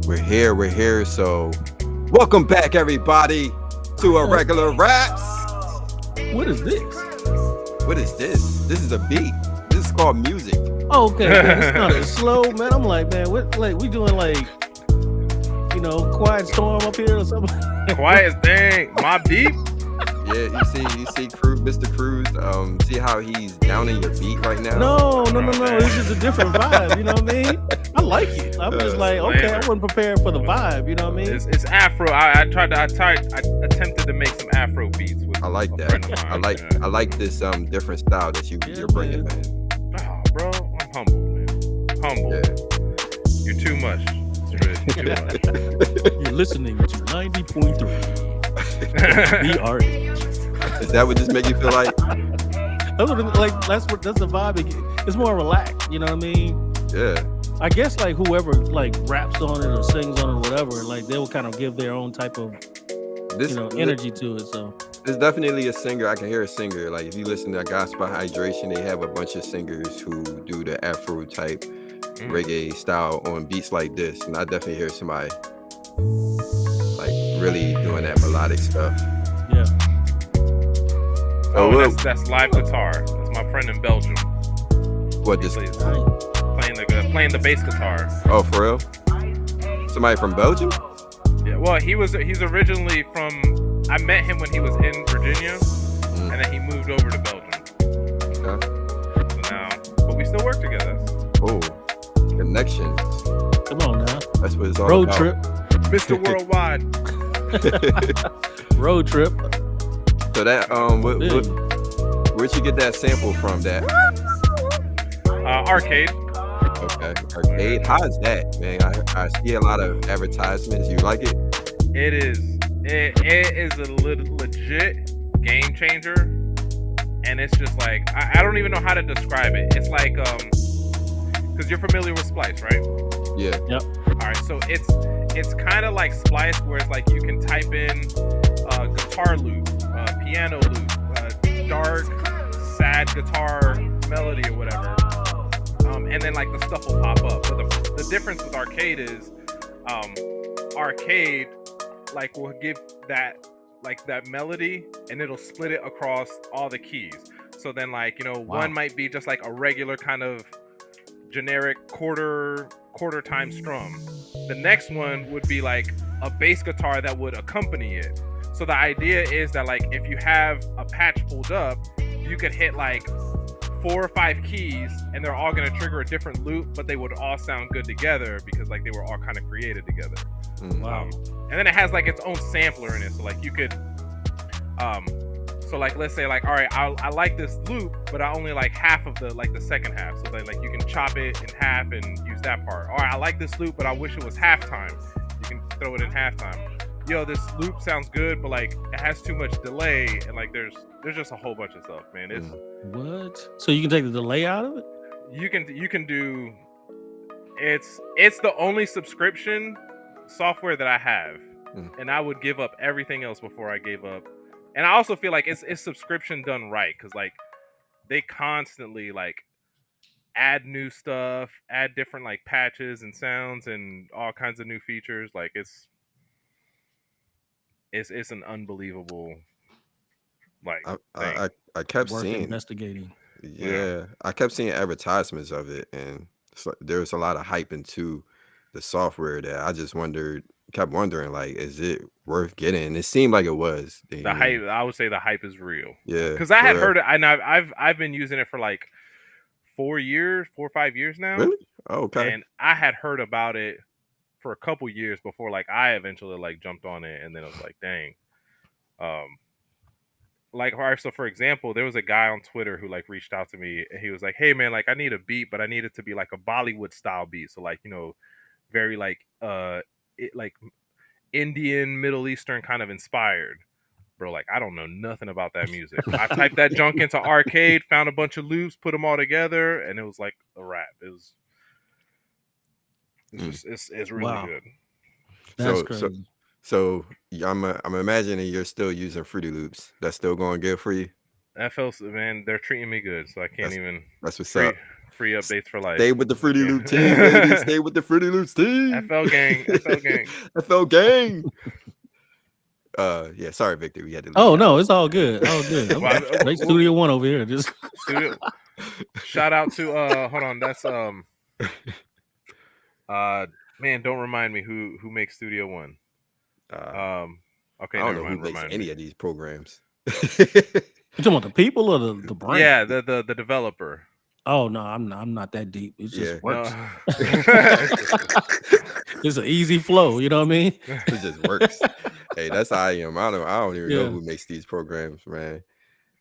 We're here. So, welcome back, everybody, to Irregular Raps. What is this? What is this? This is a beat. This is called music. Oh, okay, man, it's not as slow, man. I'm like, man, what? Like, we doing like, Quiet Storm up here or something? Quiet thing, Mob Deep. Yeah, you see, Mr. Cruz. See how he's down in your beat right now? No. It's just a different vibe. You know what I mean? I like it. I'm just like, okay, I wasn't prepared for the vibe. You know what I mean? It's Afro. I attempted to make some Afro beats. With I like a that. friend of mine, I like this different style that you're bringing, man. Oh, bro, I'm humble, man. Humble. Yeah. You're too much. You're too much. You're listening to 90.3 BRE. Is that what this make you feel like? That's the vibe. It's more relaxed. You know what I mean? Yeah. I guess like whoever like raps on it or sings on it or whatever, like they will kind of give their own type of energy to it. So there's definitely a singer. I can hear a singer. Like if you listen to Gospel Hydration, they have a bunch of singers who do the Afro type reggae style on beats like this, and I definitely hear somebody like really doing that melodic stuff. Yeah. That's live guitar. That's my friend in Belgium. What this? Playing the bass guitar. Oh, for real? Somebody from Belgium? Yeah. Well, he's originally from. I met him when he was in Virginia, and then he moved over to Belgium. Okay. So now, but we still work together. Oh, connections. Come on now. That's what it's all Road about. trip. Mr. Worldwide. Road trip. So that where'd you get that sample from? That Arcade. Okay, Arcade. How is that, man? I see a lot of advertisements. You like it? It is. It is a legit game changer, and it's just like I don't even know how to describe it. It's like because you're familiar with Splice, right? Yeah. Yep. All right. So it's kind of like Splice, where it's like you can type in guitar loop, piano loop, dark, sad guitar melody or whatever, and then like the stuff will pop up. But the difference with Arcade is, Arcade like will give that melody, and it'll split it across all the keys. So then one might be just like a regular kind of generic quarter time strum. The next one would be like a bass guitar that would accompany it. So the idea is that like if you have a patch pulled up, you could hit like 4 or 5 keys and they're all going to trigger a different loop, but they would all sound good together because like they were all kind of created together. Wow. And then it has like its own sampler in it. So like you could so like let's say like, all right, I like this loop, but I only like half of the second half. So like you can chop it in half and use that part. All right, I like this loop, but I wish it was halftime. You can throw it in halftime. Yo, this loop sounds good, but like it has too much delay, and like there's just a whole bunch of stuff, man. It's what? So you can take the delay out of it? You can do. It's the only subscription software that I have, and I would give up everything else before I gave up. And I also feel like it's subscription done right, because like they constantly like add new stuff, add different like patches and sounds and all kinds of new features. Like it's an unbelievable like I kept seeing investigating. Yeah, I kept seeing advertisements of it, and there was a lot of hype into the software that I just kept wondering, like, is it worth getting? It seemed like it was. The hype, I would say the hype is real. Yeah, because I had heard it, and I've been using it for like 4 or 5 years now. Really? Oh, okay. And I had heard about it for a couple years before like I eventually like jumped on it, and then I was like, dang. Like, all right, so for example, there was a guy on Twitter who like reached out to me, and he was like, hey man, like I need a beat, but I need it to be like a Bollywood style beat. So like, very like like Indian, Middle Eastern kind of inspired. Bro, like I don't know nothing about that music. I typed that junk into Arcade, found a bunch of loops, put them all together, and it was like a rap. It's really good. That's crazy. So I'm imagining you're still using Fruity Loops. That's still going good for you? That feels, man, they're treating me good, so I can't even. That's what's up. Free updates for life. Stay with the Fruity Loop team, ladies. Stay with the Fruity Loops team. FL gang. FL gang. FL gang. Yeah, sorry, Victor. We had to leave. Oh no, it's all good. All good. Like Studio One over here. Just Studio. Shout out to hold on, that's man, don't remind me who makes Studio One. Okay, I don't know who makes any of these programs. You talking about the people or the brand? Yeah, the developer. Oh no, I'm not that deep. It just works. No. It's an easy flow. You know what I mean? It just works. Hey, that's how I am. I don't even know who makes these programs, man.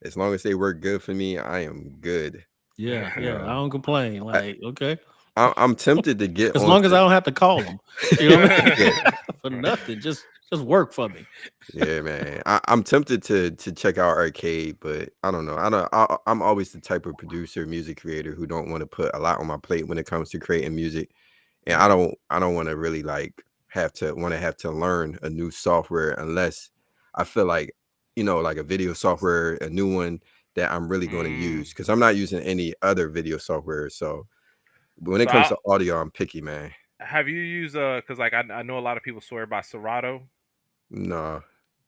As long as they work good for me, I am good. Yeah. I don't complain. Like, okay. I'm tempted to get as long as I don't have to call them. You know what I mean? For nothing. Just work for me. Yeah, man. I'm tempted to check out Arcade, but I don't know. I'm always the type of producer, music creator who don't want to put a lot on my plate when it comes to creating music. And I don't want to really like have to learn a new software unless I feel like, like a video software, a new one that I'm really going to use, because I'm not using any other video software. So when it comes to audio, I'm picky, man. Have you used because like I know a lot of people swear by Serato. No.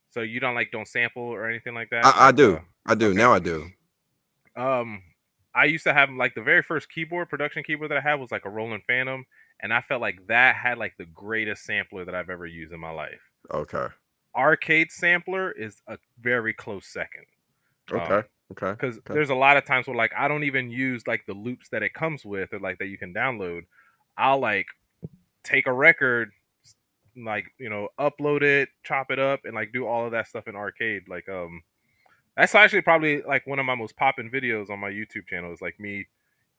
So you don't sample or anything like that? I do. Okay. Now I do. I used to have like the very first production keyboard that I had was like a Roland Phantom, and I felt like that had like the greatest sampler that I've ever used in my life. Okay. Arcade sampler is a very close second. Okay. Because there's a lot of times where like I don't even use like the loops that it comes with or like that you can download. I'll like take a record, like upload it, chop it up, and like do all of that stuff in Arcade. Like that's actually probably like one of my most popping videos on my YouTube channel is like me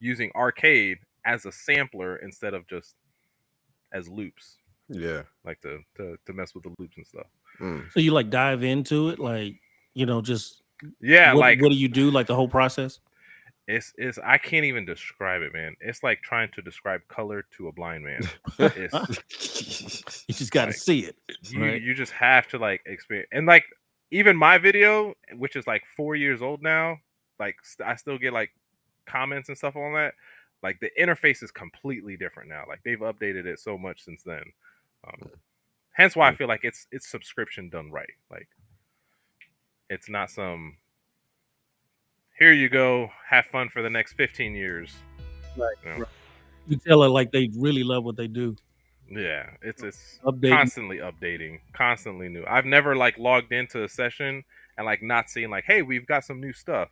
using Arcade as a sampler instead of just as loops. Yeah, like to mess with the loops and stuff. So you like dive into it, like just what do you do, like the whole process? It's I can't even describe it, man. It's like trying to describe color to a blind man. You just got to see it. You just have to like experience. And like even my video, which is like 4 years old now, like I still get like comments and stuff on that. Like the interface is completely different now. Like they've updated it so much since then. Hence why I feel like it's subscription done right. Like it's not some here you go, have fun for the next 15 years. Right. You tell it like they really love what they do. Yeah, it's constantly updating, constantly new. I've never like logged into a session and like not seeing like, hey, we've got some new stuff.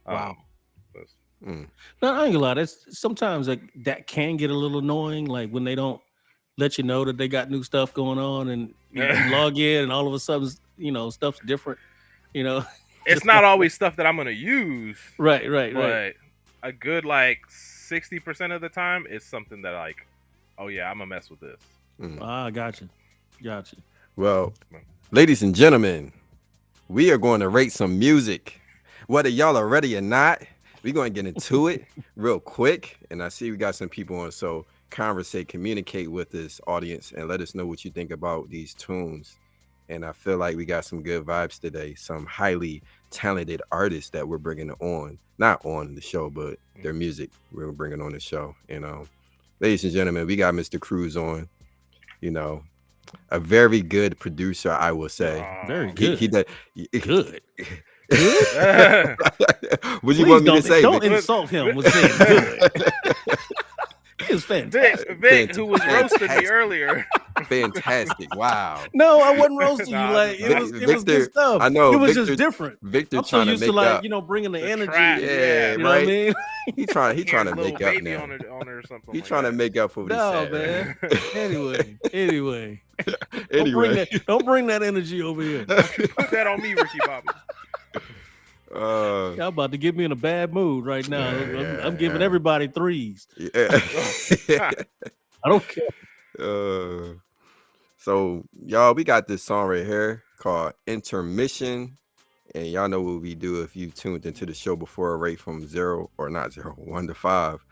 Wow. No, I ain't gonna lie. Sometimes that can get a little annoying, like when they don't let you know that they got new stuff going on, and you log in, and all of a sudden, stuff's different. It's not always stuff that I'm gonna use. Right. But a good like 60% of the time, it's something that like, oh yeah, I'm gonna mess with this. Gotcha. Well, ladies and gentlemen, we are going to rate some music. Whether y'all are ready or not, we're going to get into it real quick. And I see we got some people on, so communicate with this audience and let us know what you think about these tunes. And I feel like we got some good vibes today. Some highly talented artists that we're bringing on. Not on the show, but their music we're bringing on the show. Ladies and gentlemen, we got Mr. Cruz on. A very good producer, I will say. Very good. He did. Good. What do you want me to say? Don't insult him with saying good. He is fantastic. Vic, who was roasting me earlier. Fantastic! Wow. No, I wasn't roasting you. Like it was good stuff. I know. It was just different. Victor I'm trying so used to make to up. bringing the energy. Yeah, you know right. what I mean? He trying to make up now. On it or something. He trying to make up for what he said. Man. Anyway. Don't bring that energy over here. Put that on me, Ricky Bobby. Y'all about to get me in a bad mood right now. I'm giving everybody threes. Yeah. I don't care. So y'all, we got this song right here called Intermission, and y'all know what we do if you tuned into the show before. Rate from 1 to 5.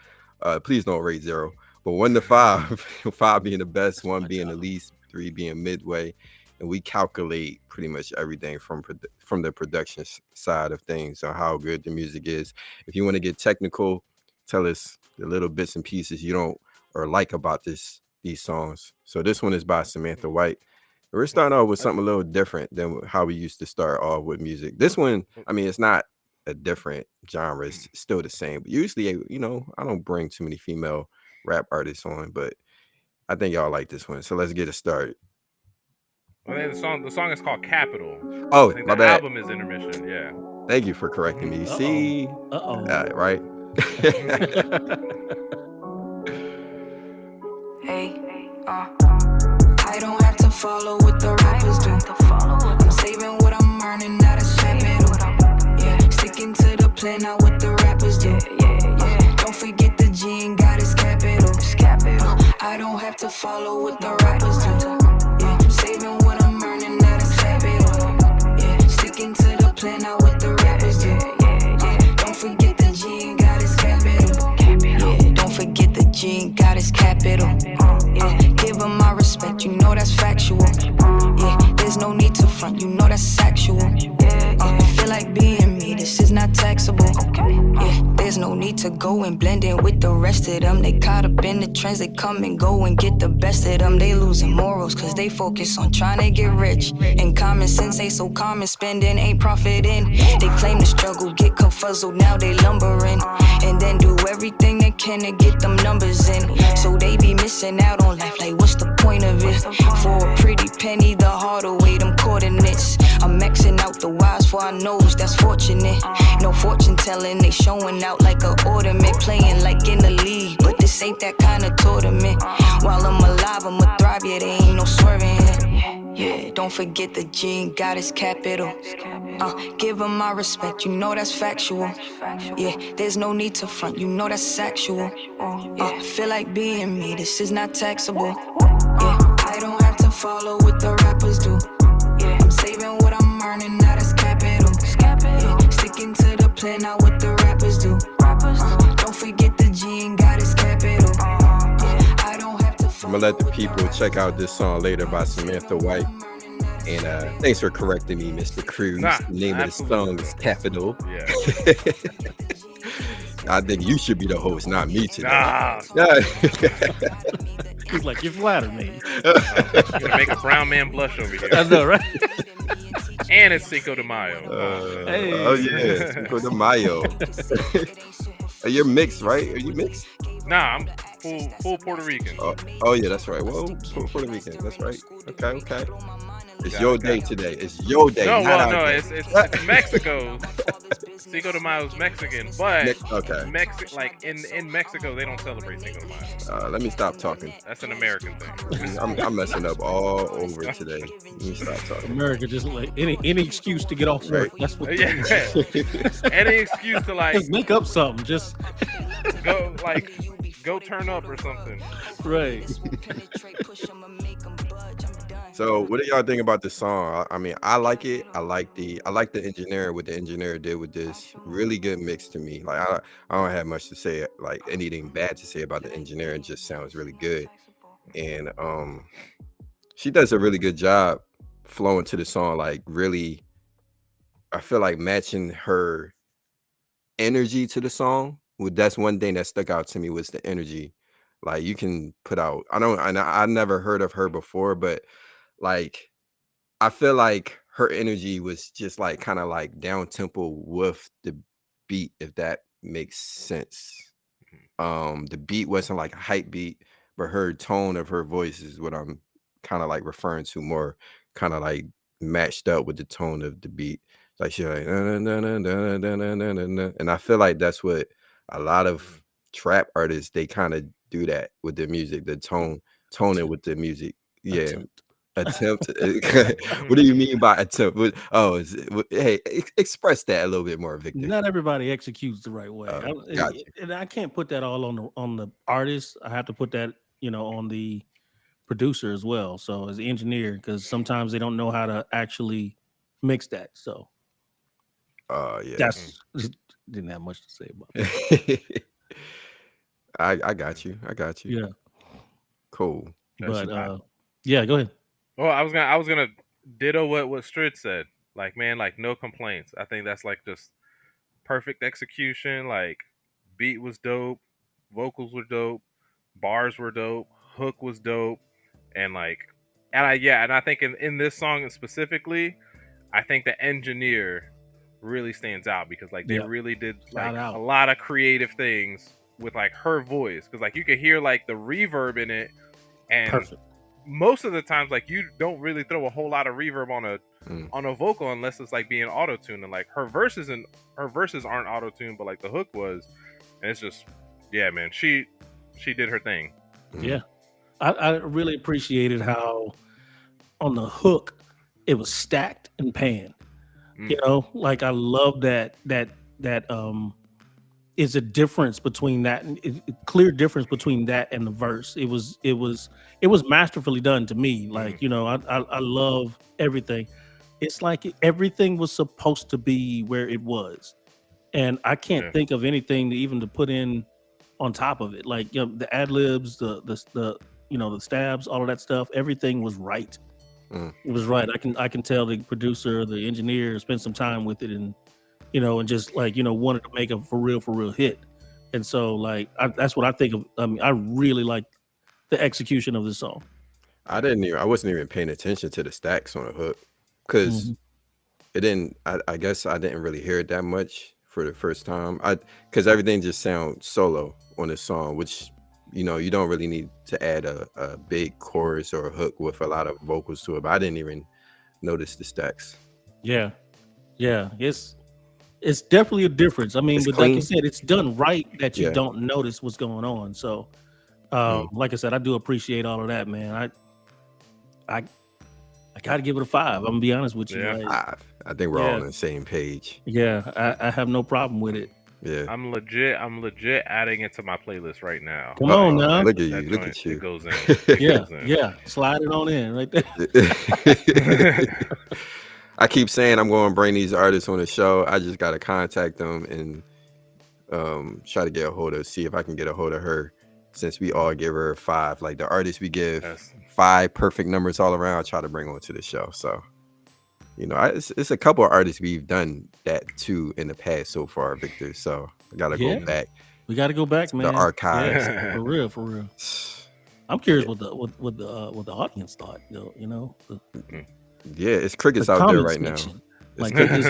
Please don't rate 0, but 1 to 5. 5 being the best, 1 being the least, 3 being midway. And we calculate pretty much everything from the production side of things on how good the music is. If you want to get technical, tell us the little bits and pieces you don't or like about these songs. So this one is by Samantha White. We're starting off with something a little different than how we used to start off with music. This one, I mean, it's not a different genre. It's still the same. But usually, you know, I don't bring too many female rap artists on, but I think y'all like this one. So let's get it started. Well, the song is called Capital. Oh, I think my the bad. album is Intermission. Yeah. Thank you for correcting me. Uh-oh. See? Right? Hey, I don't have to follow what the rappers do. I'm saving what I'm earning, now that's capital. Yeah, sticking to the plan, not what the rappers do. Don't forget the G and God is capital. I don't have to follow what the rappers do. Yeah, I'm saving what I'm earning, now that's capital. Yeah, sticking to the plan, not what the rappers do. Don't forget the G and God is capital. Yeah, don't forget the G and God is capital. Yeah, give them my respect, you know that's factual. Yeah, there's no need to front, you know that's sexual. Feel like being me, this is not taxable. Yeah, there's no need to go and blend in with the rest of them. They caught up in the trends, they come and go and get the best of them. They losing morals, cause they focus on trying to get rich. And common sense ain't so common, spending ain't profiting. They claim the struggle, get confuzzled, now they lumbering. And then do everything they can to get them numbers in. So they be missing out on life, like what's the point of it? For a pretty penny, the harder way, them coordinates. I'm maxing out the wise for our nose, that's fortunate. No fortune telling, they showing out like a ornament. Playing like in the league, but this ain't that kind of tournament. While I'm alive, I'ma thrive, yeah, there ain't no swerving here. Yeah, don't forget the G and God is capital. Give them my respect, you know that's factual. Yeah, there's no need to front, you know that's sexual. Yeah, feel like being me, this is not taxable. Yeah, I don't have to follow what the rappers do. Yeah, I'm saving what I'm earning, now that's capital. Yeah, sticking to the plan, not what the rappers do. Don't forget the G and God is capital. Yeah, I don't have to follow. I'm gonna let the people check out this song later by Samantha White. And thanks for correcting me, Mr. Cruz. The name of the song is Capital. Yeah. I think you should be the host, not me today. He's like, you flatter me. You're gonna make a brown man blush over here. I know, right? And it's Cinco de Mayo. Hey. Oh yeah, Cinco de Mayo. You're mixed, right? Are you mixed? Nah, I'm full Puerto Rican. Oh yeah, that's right. Well, Puerto Rican. That's right. Okay. It's your day today. It's your day. It's Mexico. Cinco de Mayo is Mexican, but in Mexico they don't celebrate Cinco de Mayo. Let me stop talking. That's an American thing. I'm messing up all over today. Let me stop talking. America just like any excuse to get off work. That's what. Yeah. Any excuse to like make up something. Just go turn up or something. Right. So what do y'all think about this song? I mean, I like it. I like the engineer, what the engineer did with this. Really good mix to me. Like I don't have much to say, like anything bad to say about the engineer. It just sounds really good. And she does a really good job flowing to the song, like really, I feel like matching her energy to the song. That's one thing that stuck out to me was the energy. Like you can put out, I never heard of her before, but like I feel like her energy was just like kind of like down tempo with the beat, if that makes sense. The beat wasn't like a hype beat, but her tone of her voice is what I'm kind of like referring to, more kind of like matched up with the tone of the beat. Like she's like, and I feel like that's what a lot of trap artists, they kind of do that with their music, the tone it with the music. Yeah. Attempt. What do you mean by attempt? Hey, express that a little bit more, Victor. Not everybody executes the right way. And I can't put that all on the artist. I have to put that, on the producer as well. So as the engineer, because sometimes they don't know how to actually mix that. So yeah, that's didn't have much to say about that. I got you. Yeah. Cool. But yeah, go ahead. Well, I was gonna ditto what Strid said. Like, man, like no complaints. I think that's like just perfect execution. Like beat was dope, vocals were dope, bars were dope, hook was dope, and I think in this song specifically, I think the engineer really stands out because they really did a lot of creative things with her voice, because you could hear the reverb in it, and perfect. Most of the times you don't really throw a whole lot of reverb on a vocal unless it's being auto-tuned, and her verses aren't auto-tuned, but the hook was, and it's just man, she did her thing. Yeah, I really appreciated how on the hook it was stacked and panned. You know, I love that is a difference between that, and clear difference between that and the verse. It was masterfully done to me. I love everything. It's everything was supposed to be where it was, and I can't think of anything to put in on top of it. The ad libs, the stabs, all of that stuff. Everything was right. It was right. I can tell the producer, the engineer spent some time with it, and and just wanted to make a for real hit. And so that's what I think of. I mean, I really like the execution of the song. I wasn't even paying attention to the stacks on the hook because it didn't. I guess I didn't really hear it that much for the first time. Because everything just sounds solo on the song, which you don't really need to add a big chorus or a hook with a lot of vocals to it. But I didn't even notice the stacks. Yeah. It's definitely a difference. I mean, but like you said, it's done right that you don't notice what's going on. So, like I said, I do appreciate all of that, man. I got to give it a 5. I'm gonna be honest with you. Yeah. 5. I think we're all on the same page. Yeah, I have no problem with it. Yeah, I'm legit adding it to my playlist right now. Come on now. Look at you. It goes in. Yeah. Slide it on in right there. I keep saying I'm going to bring these artists on the show. I just got to contact them and try to see if I can get a hold of her, since we all give her a 5. The artists we give 5 perfect numbers all around, I try to bring on to the show. So, it's a couple of artists we've done that too in the past so far, Victor. So I got to go back. We got to go back, man. The archives. Yeah, for real. I'm curious what the audience thought, Yeah, it's crickets out there right section. Now.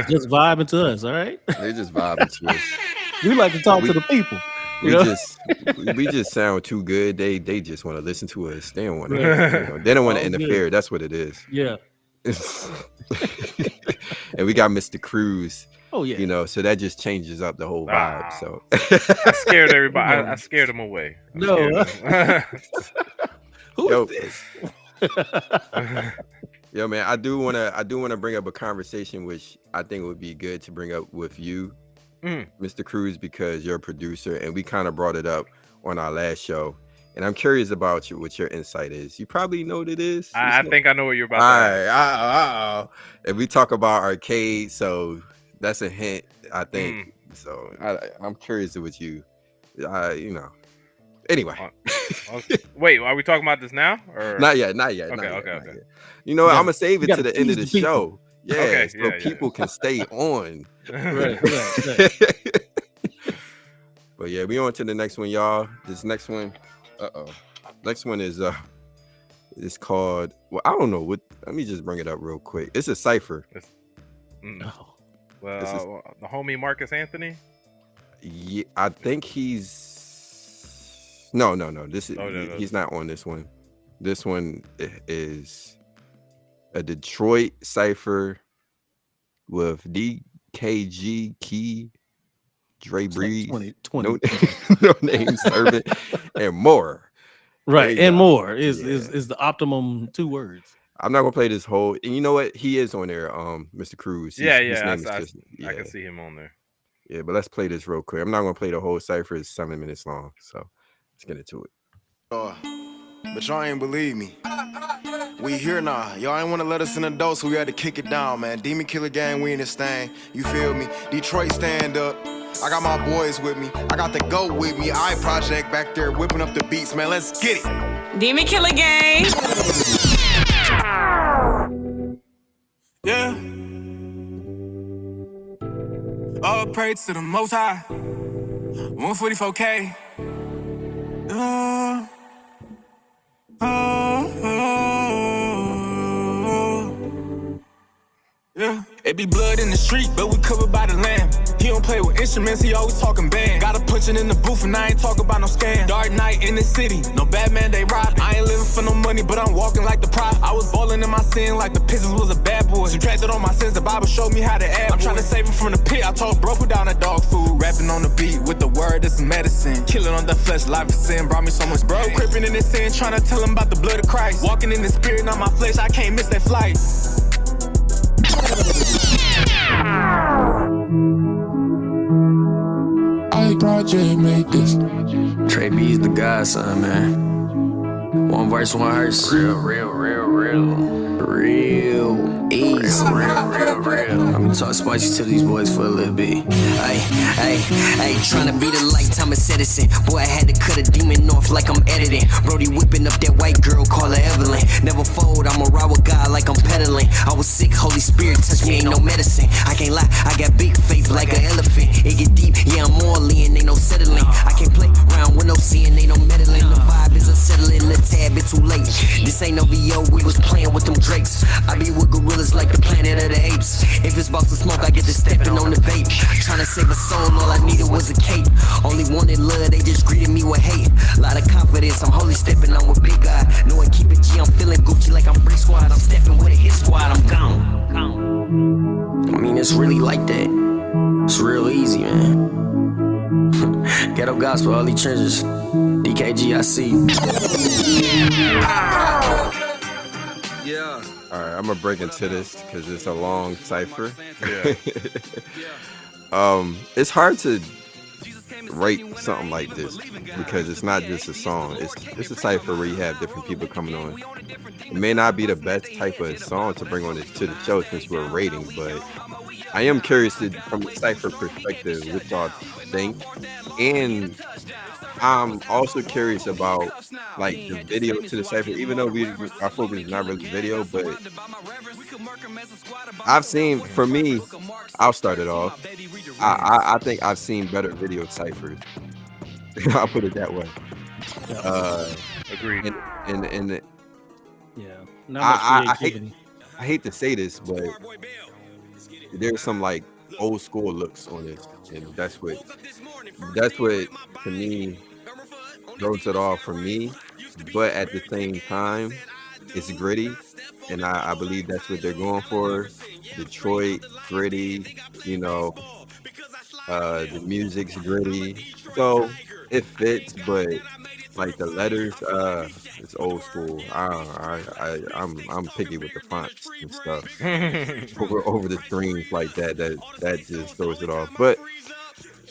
Just vibing to us, all right? They just vibing to us. We like to talk to the people. We just sound too good. They just want to listen to us. They don't want to. They don't want to interfere. That's what it is. Yeah. And we got Mr. Cruz. Oh yeah. So that just changes up the whole vibe. So I scared everybody. I scared them away. Who is this? Yo, man, I do want to bring up a conversation which I think would be good to bring up with you, Mr. Cruz, because you're a producer, and we kind of brought it up on our last show. And I'm curious about what your insight is. You probably know what it is. I think I know what you're about to say. If we talk about arcade, so that's a hint, I think. So I'm curious what you, Anyway. Wait, are we talking about this now? Or? Not yet. Okay. I'm going to save it to the end of the show. Yeah, people can stay on. Right. But yeah, we on to the next one, y'all. This next one, next one is it's called, well, I don't know what. Let me just bring it up real quick. It's a cipher. Well, the homie Marcus Anthony. Yeah, I think he's. No. This is he's not on this one. This one is a Detroit cipher with DKG Key, Dre Breeze, 20. No Name Servant, and more. Right, and more is the optimum 2 words. I'm not gonna play this whole. And you know what? He is on there, Mr. Cruz. I can see him on there. Yeah, but let's play this real quick. I'm not gonna play the whole cipher. It's 7 minutes long, so let's get into it. But y'all ain't believe me. We here now. Y'all ain't want to let us in the door, so we had to kick it down, man. Demon Killer Gang, we in this thing. You feel me? Detroit stand up. I got my boys with me. I got the GOAT with me. I Project back there whipping up the beats, man. Let's get it. Demon Killer Gang. Yeah. All praise to the Most High. 144K. Yeah. It be blood in the street, but we covered by the lamb. He don't play with instruments, he always talking band. Got a punching in the booth and I ain't talking about no scam. Dark night in the city, no Batman, they rob. I ain't living for no money, but I'm walking like the prop. I was balling in my sin like the Pistons was a bad boy. Subtracted all my sins, the Bible showed me how to add. I'm trying to save him from the pit, I told bro, put down that dog food. Rapping on the beat with the word, this is medicine. Killing on the flesh, life is sin, brought me so much bro. Crippin' in this sin, trying to tell him about the blood of Christ. Walking in the spirit, not my flesh, I can't miss that flight. I project make this. Trey B's the godson, man. One verse, one hearse. Real easy. Real. I'm gonna talk spicy to these boys for a little bit. Ay, tryna be the lifetime of citizen. Boy, I had to cut a demon off like I'm editing. Brody whipping up that white girl, call her Evelyn. Never fold, I'ma ride with God like I'm pedaling. I was sick, Holy Spirit touch me, ain't no medicine. I can't lie, I got big faith like an elephant. It get deep, yeah, I'm morally and ain't no settling. I can't play around with no seeing, ain't no meddling. The vibe is unsettling, a tad bit too late. This ain't no VO, we was playing with them Drakes. I be with gorillas like the Planet of the Apes. If it's about to smoke, I get to stepping on the vape. Tryna save a soul, all I needed was a cape. Only wanted love, they just greeted me with hate. Lot of confidence, I'm holy stepping on with big God. Know I keep it G, I'm feeling Gucci like I'm Brick Squad. I'm stepping with a hit squad, I'm gone. I mean, it's really like that. It's real easy, man. Ghetto gospel, all these trenches. DKG, I see you. Yeah. All right, I'm gonna break into this because it's a long cipher. Yeah. It's hard to write something like this because it's not just a song. It's a cipher where you have different people coming on. It may not be the best type of song to bring on to the show since we're rating, but I am curious from the cipher perspective what y'all think, and I'm also curious about like the video to the cipher. Even though our focus is not really video, but I've seen, for me, I'll start it off. I think I've seen better video ciphers. I'll put it that way. Agreed. And yeah, not much creativity. I hate to say this, but there's some like old school looks on this, and that's what to me throws it off for me. But at the same time, it's gritty, and I believe that's what they're going for. Detroit, gritty, you know, the music's gritty, so it fits. But like the letters, it's old school. I'm picky with the fonts and stuff over the screens like that just throws it off.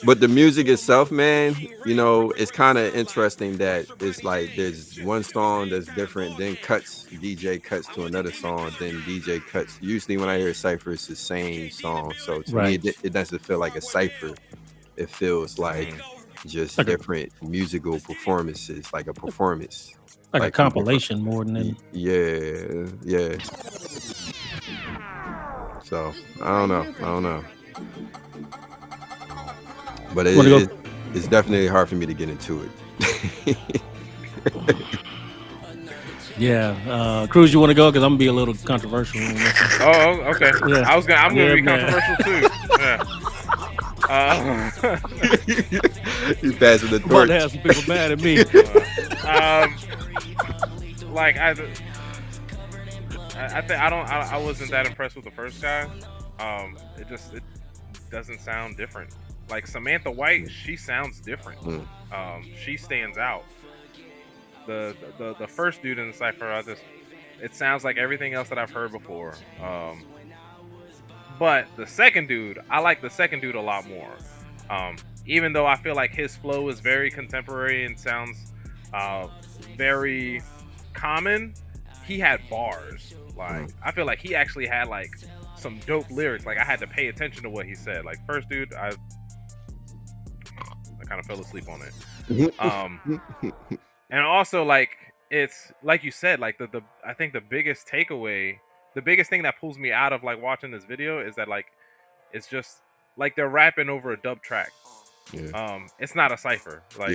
But the music itself, man, you know, it's kind of interesting that it's like there's one song that's different, then DJ cuts to another song, then DJ cuts. Usually when I hear a cipher, it's the same song. So to me, it doesn't feel like a cipher. It feels like just different musical performances, like a performance. Like a compilation more than anything. Yeah. So, I don't know. But it's definitely hard for me to get into it. Yeah, Cruz, you want to go? Because I'm gonna be a little controversial. Oh, okay. Yeah. I'm gonna be controversial too. Yeah. He's passing the torch. About to have some people mad at me. Like I think I wasn't that impressed with the first guy. It doesn't sound different. Like Samantha White, she sounds different. She stands out. The first dude in the cipher, it sounds like everything else that I've heard before. But the second dude, I like the second dude a lot more. Even though I feel like his flow is very contemporary and sounds very common, he had bars. Like I feel like he actually had like some dope lyrics. Like I had to pay attention to what he said. Like first dude, I kind of fell asleep on it. And also like it's like you said, like the I think the biggest takeaway, the biggest thing that pulls me out of like watching this video is that like it's just like they're rapping over a dub track. It's not a cipher. Like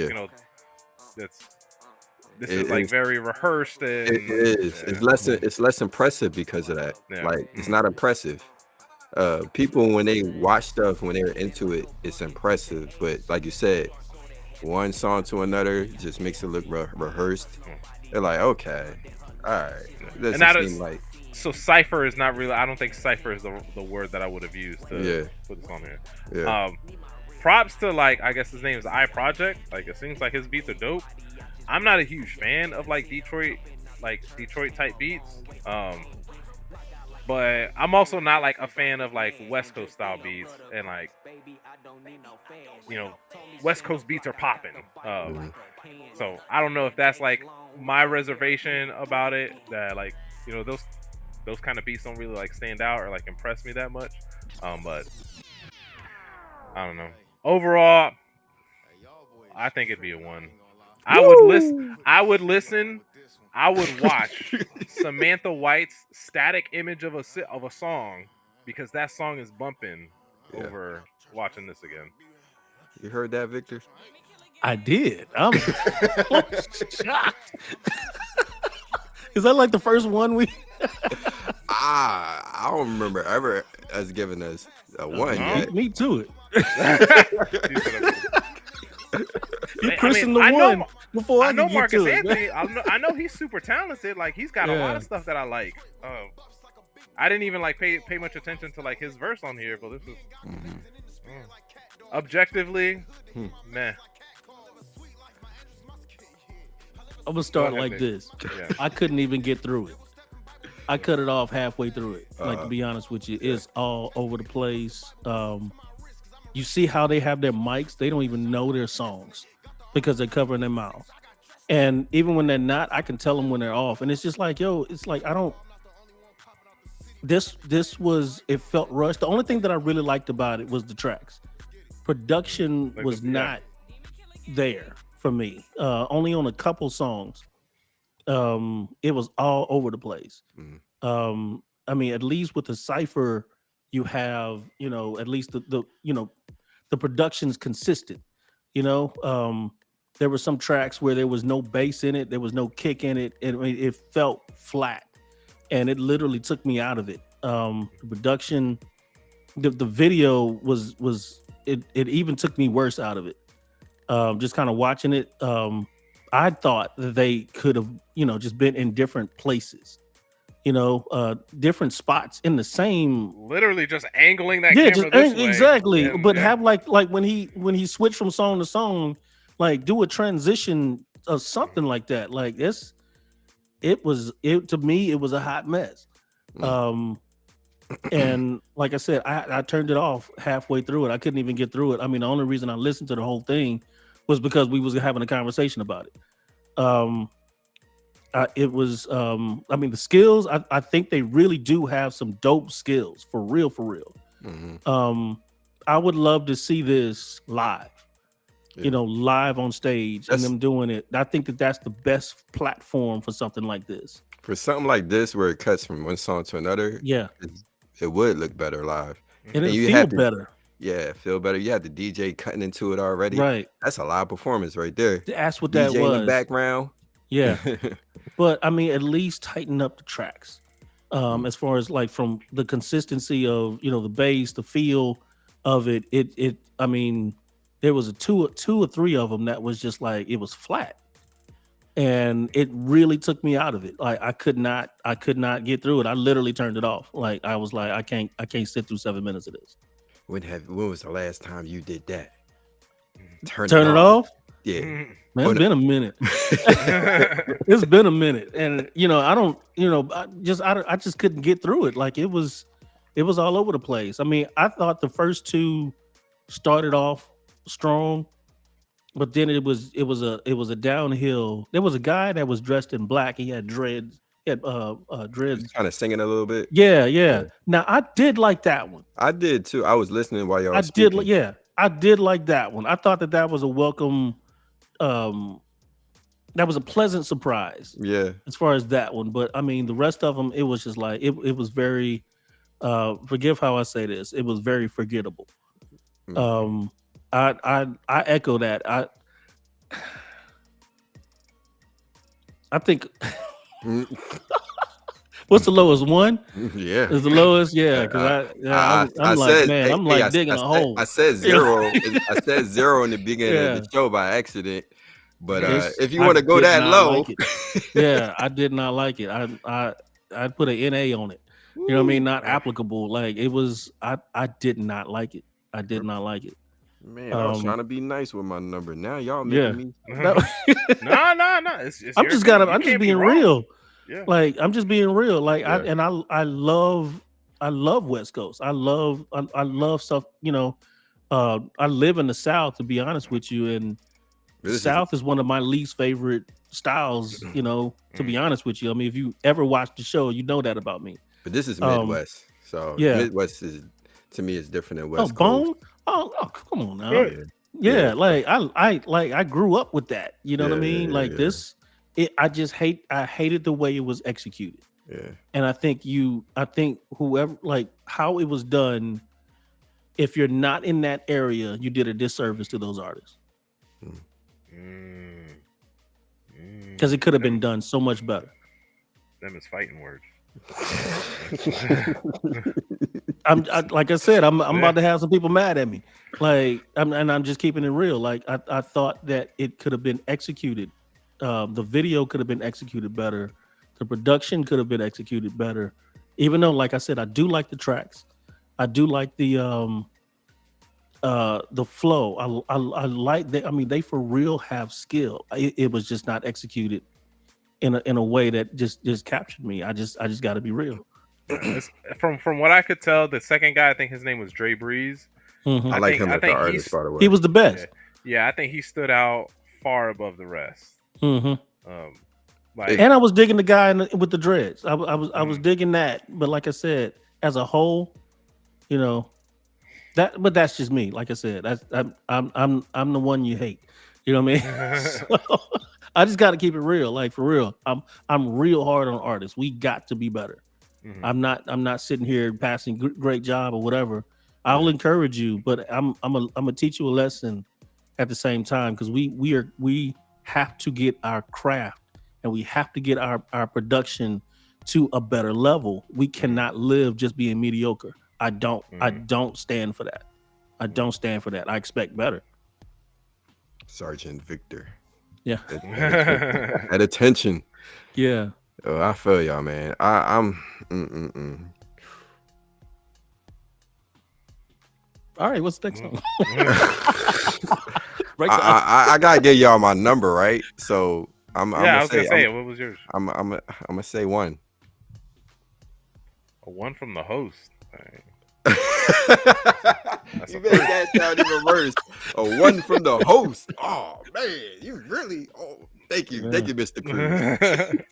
this is like very rehearsed and it is. It's less impressive because of that. Like it's not impressive. People when they watch stuff when they're into it, it's impressive. But like you said, one song to another just makes it look rehearsed. They're like, okay, all right. It doesn't seem like. So cipher is not really. I don't think cipher is the word that I would have used to put this on here. Yeah. Props to like I guess his name is iProject. Like it seems like his beats are dope. I'm not a huge fan of like Detroit type beats. But I'm also not like a fan of like West Coast style beats and like West Coast beats are popping. So I don't know if that's like my reservation about it that like those kind of beats don't really like stand out or like impress me that much. But I don't know. Overall, I think it'd be a 1. I would listen. I would watch Samantha White's static image of a song because that song is bumping over watching this again. You heard that, Victor? I did. I'm shocked. Is that like the first one we? I don't remember ever us giving us a 1 yet. Me to it. You I christened mean, the one before I know get Marcus to Anthony. it. I know he's super talented. Like he's got a lot of stuff that I like. I didn't even like pay much attention to like his verse on here, but this is objectively, meh. I'm gonna start like this. Yeah. I couldn't even get through it. I cut it off halfway through it. Like to be honest with you, it's all over the place. You see how they have their mics? They don't even know their songs because they're covering their mouth. And even when they're not, I can tell them when they're off. And it's just like, it's like I don't. This was it felt rushed. The only thing that I really liked about it was the tracks. Production was not there for me. Only on a couple songs. It was all over the place. I mean, at least with the cipher, you have, at least the production's consistent. There were some tracks where there was no bass in it, there was no kick in it, and it felt flat, and it literally took me out of it. The production, the video was it even took me worse out of it. Just kind of watching it, I thought that they could have, just been in different places, different spots in the same. Literally just angling that camera this way. Exactly. But have like when he switched from song to song, like do a transition or something like that. Like to me, it was a hot mess. And like I said, I turned it off halfway through it. I couldn't even get through it. I mean, the only reason I listened to the whole thing was because we was having a conversation about it. It was, I mean, the skills, I think they really do have some dope skills, for real. I would love to see this live, live on stage and them doing it. I think that's the best platform for something like this. For something like this, where it cuts from one song to another, it would look better live. And it feel better. Yeah, feel better. You had the DJ cutting into it already. Right. That's a live performance right there. That's what DJ that was. in the background. Yeah. But I mean, at least tighten up the tracks. As far as like from the consistency of, the bass, the feel of it, I mean, there was two or three of them that was just like, it was flat. And it really took me out of it. Like I could not get through it. I literally turned it off. Like I was like, I can't sit through 7 minutes of this. When was the last time you did that? Turn it off? Yeah. Man, it's been a minute. It's been a minute. And I just couldn't get through it. Like it was all over the place. I mean, I thought the first two started off strong, but then it was a downhill. There was a guy that was dressed in black. He had dreads. He had dreads. Kind of singing a little bit. Yeah. Now I did like that one. I did too. I was listening while y'all were speaking. I did like that one. I thought that was a welcome. That was a pleasant surprise. Yeah. As far as that one, but I mean the rest of them, it was just like it was very. Forgive how I say this. It was very forgettable. I echo that. I think. What's the lowest? 1? Yeah, is the lowest. Yeah, because I'm like, said, man, I'm like digging a hole. I said 0. I said 0 in the beginning of the show by accident. But if you want to go that low, yeah, I did not like it. I put an NA on it. You know what I mean? Not applicable. Like it was. I did not like it. I did not like it. Man, I was trying to be nice with my number. Now y'all making me. No. It's I'm just being real. Yeah. Like I'm just being real. Like I love West Coast. I love stuff. You know, I live in the South, to be honest with you, and South is one of my least favorite styles. You know, to be honest with you. I mean, if you ever watched the show, you know that about me. But this is Midwest, so Midwest is to me is different than West Coast. Bone? Oh, come on now. Yeah. Like I grew up with that. You know what I mean? Like this. I hated the way it was executed. Yeah. And I think whoever, like how it was done, if you're not in that area, you did a disservice to those artists. Because it could have been done so much better. Them is fighting words. Like I said, I'm about to have some people mad at me. Like, I'm just keeping it real. Like I thought that it could have been executed. The video could have been executed better. The production could have been executed better. Even though, like I said, I do like the tracks. I do like the flow. I like that. I mean, they for real have skill. It was just not executed in a way that just captured me. I just got to be real. From what I could tell, the second guy, I think his name was Dre Breeze. Mm-hmm. I like him as the artist, by the way. He was the best. Yeah, I think he stood out far above the rest. Mm-hmm. And I was digging the guy with the dreads. I was digging that, but like I said, as a whole, you know, but that's just me. Like I said, I'm the one you hate. You know what I mean? So, I just got to keep it real. Like for real, I'm real hard on artists. We got to be better. Mm-hmm. I'm not sitting here passing great job or whatever. I'll encourage you, but I'm gonna teach you a lesson at the same time, because we have to get our craft and we have to get our production to a better level. We cannot live just being mediocre. I don't stand for that. I don't stand for that. I expect better. Sergeant Victor. Yeah. At attention. Yeah. Oh, I feel y'all, man. I'm. All right, what's the next song? I gotta give y'all my number, right? So I'm gonna say what was yours? I'm gonna say 1. A 1 from the host. You made that sound even worse. A 1 from the host. Oh man, you really. Oh, thank you, Mr. Cruz.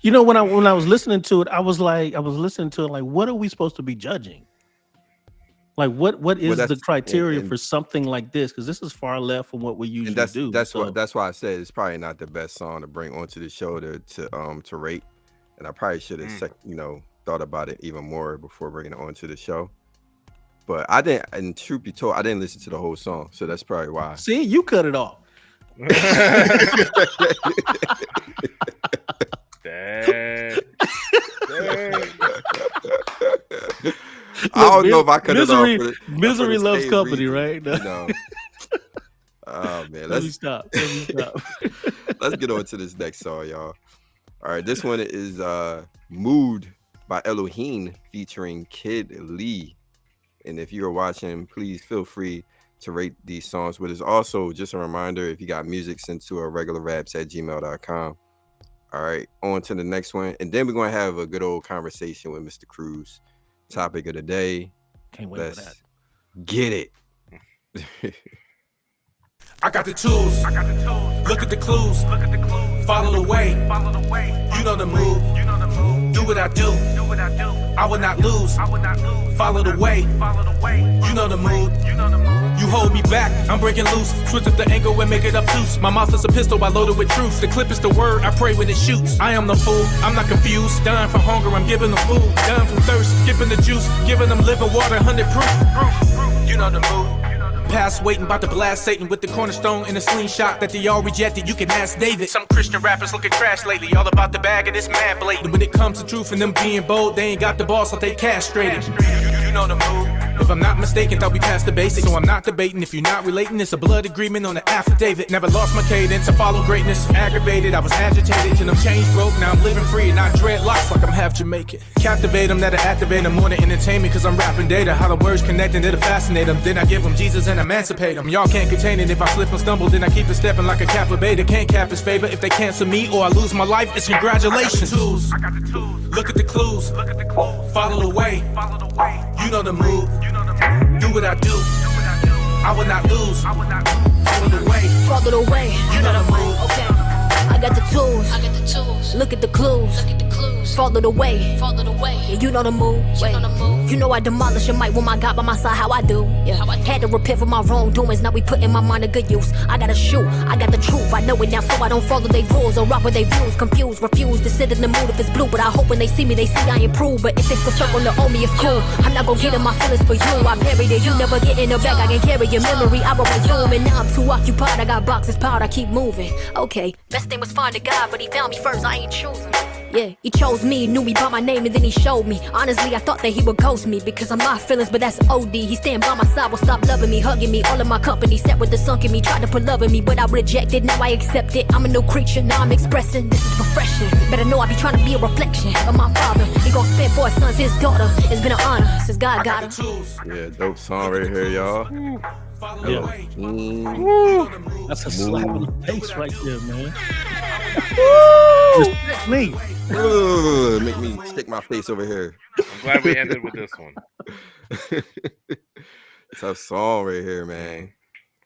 You know, when I was listening to it, I was listening to it like, what are we supposed to be judging? Like, what is the criteria for something like this? Because this is far left from what we usually do. That's why I said it's probably not the best song to bring onto the show to rate. And I probably should have thought about it even more before bringing it onto the show. But I didn't. And truth be told, I didn't listen to the whole song, so that's probably why. See, you cut it off. I don't know if I cut it off. Misery loves company, right? No. You know. Oh man, let me stop. Let's get on to this next song, y'all. All right, this one is Mood by Elohim featuring Kid Lee. And if you're watching, please feel free to rate these songs. But it's also just a reminder, if you got music, send to irregularraps@gmail.com. All right, on to the next one. And then we're going to have a good old conversation with Mr. Cruz. Topic of the day. Can't wait for that. Get it. I got the tools. Look at the clues. Follow the way. You know the move. Do what I do. I will not lose. Follow the way. You know the mood. You hold me back, I'm breaking loose. Switch up the angle and make it obtuse. My mouth is a pistol, I loaded with truth. The clip is the word, I pray when it shoots. I am the fool, I'm not confused. Dying for hunger, I'm giving them food. Dying from thirst, skipping the juice. Giving them living water, 100 proof. You know the mood. past waiting, about to blast Satan with the cornerstone and a slingshot that they all rejected. You can ask David. Some Christian rappers looking trash lately, all about the bag and it's mad blatant. When it comes to truth and them being bold, they ain't got the balls, so they castrated. You know the move. If I'm not mistaken, thought we passed the basics. So I'm not debating. If you're not relating, it's a blood agreement on the affidavit. Never lost my cadence, I follow greatness. Aggravated, I was agitated till them chains broke. Now I'm living free and I dreadlocks like I'm half Jamaican. Captivate them, that'll activate them more than entertainment. Cause I'm rapping data, how the words connect and it'll fascinate them. Then I give them Jesus and emancipate them. Y'all can't contain it. If I slip and stumble, then I keep it stepping like a Kappa Beta. Can't cap his favor. If they cancel me or I lose my life, it's congratulations. I got the tools. Look at the clues. Follow the way. You know the move. Do what I do. I will not lose. Follow the way. Follow the way. You know the move. Okay. I got the tools. Look at the clues. Follow the way. Yeah, you know the move. You know I demolish a mic with my God by my side. How I do. Yeah. Had to repent for my wrongdoings. Now we put in my mind a good use. I gotta shoot. I got the truth. I know it now, so I don't follow their rules or rock with their views. Confused, refuse to sit in the mood if it's blue. But I hope when they see me, they see I improve. But if they still stuck on the owe me, it's cool. I'm not gonna get in my feelings for you. I buried it. You never get in the bag. I can carry your memory. I will resume. And now I'm too occupied. I got boxes piled. I keep moving. Okay. Best thing was find a God, but he found me first. I ain't choosing. Yeah, he chose me, knew me by my name, and then he showed me. Honestly, I thought that he would ghost me because of my feelings, but that's OD. He stand by my side, will stop loving me, hugging me. All of my company set with the sunk in me, tried to put love in me, but I rejected. Now I accept it. I'm a new creature, now I'm expressing. This is refreshing. Better know I be trying to be a reflection of my father. He gon' spend for his sons, his daughter. It's been an honor since God got him. Yeah, dope song right here, y'all. Yeah. That's a slap in the face right there, man. Respect me. Make me stick my face over here. I'm glad we ended with this one. Tough song right here, man.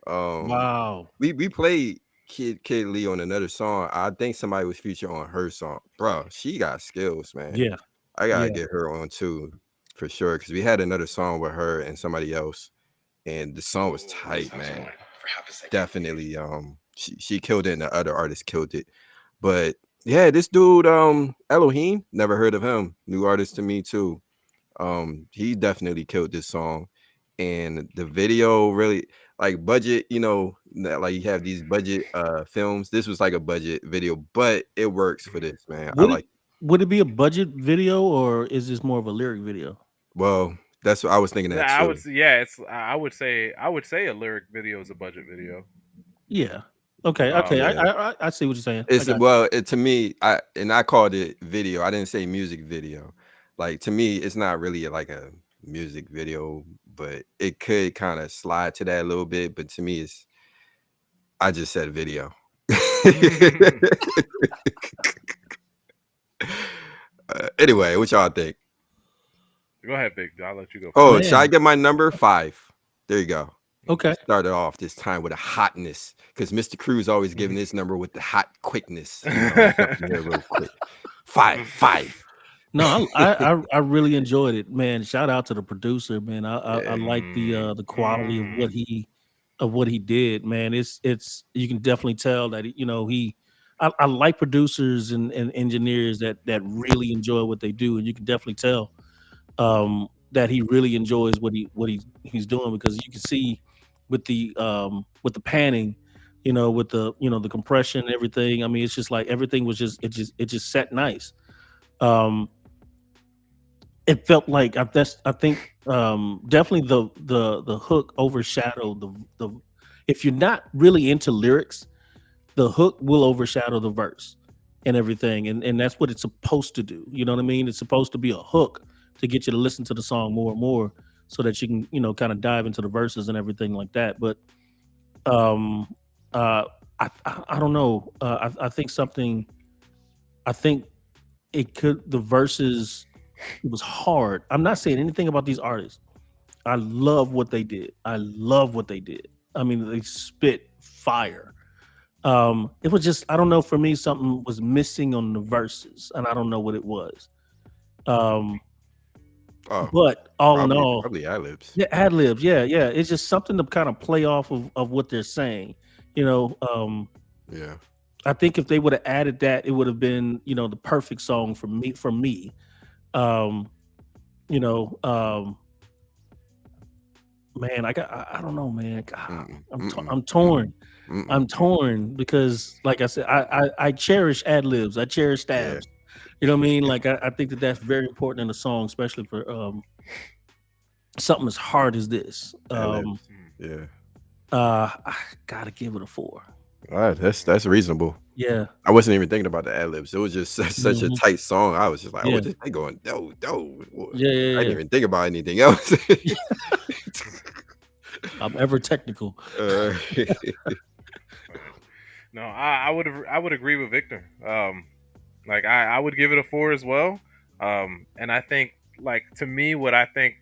Wow. We played Kid Lee on another song. I think somebody was featured on her song. Bro, she got skills, man. Yeah. I gotta get her on too, for sure. Because we had another song with her and somebody else. And the song was tight, man. Definitely. She killed it and the other artist killed it. But yeah, this dude, Elohim, never heard of him. New artist to me too. He definitely killed this song. And the video really, like, budget, you know, like you have these budget films. This was like a budget video, but it works for this, man. Would it be a budget video or is this more of a lyric video? Well, that's what I was thinking. That I would say a lyric video is a budget video. Yeah. Okay. I see what you're saying. To me, I called it video. I didn't say music video. Like, to me, it's not really like a music video, but it could kind of slide to that a little bit. But to me, I just said video. Anyway, what y'all think? Go ahead, Big. I'll let you go. Oh, should I get my number 5? There you go. Okay. Started off this time with a hotness because Mr. Cruz always giving this number with the hot quickness. You know, real quick. 5. No, I really enjoyed it, man. Shout out to the producer, man. I like the quality of what he did, man. It's you can definitely tell that I like producers and engineers that really enjoy what they do, and you can definitely tell that he really enjoys what he's doing, because you can see with the panning, with the compression and everything. I mean, it's just like everything was just set nice. It felt like I think definitely the hook overshadowed the if you're not really into lyrics, the hook will overshadow the verse and everything, and that's what it's supposed to do. You know what I mean? It's supposed to be a hook to get you to listen to the song more and more, so that you can kind of dive into the verses and everything like that. But I don't know. I think the verses. It was hard. I'm not saying anything about these artists. I love what they did. I mean, they spit fire. It was just, I don't know, for me, something was missing on the verses, and I don't know what it was. But all in all, probably ad-libs. Yeah, ad-libs. Yeah. It's just something to kind of play off of what they're saying. Yeah. I think if they would have added that, it would have been, the perfect song for me. Man, I don't know, man. God, I'm Mm-mm. torn. Mm-mm. I'm torn because, like I said, I cherish ad libs. I cherish stabs. You know what I mean? Like I think that's very important in a song, especially for something as hard as this. Ad-libs. Yeah. I gotta give it a 4. All right, that's reasonable. Yeah. I wasn't even thinking about the ad libs. It was just such a tight song. I was just like, Yeah. oh, they going do. Yeah. I didn't even think about anything else. I'm ever technical. No, I would agree with Victor. Like I would give it a 4 as well. And I think, like, to me, what I think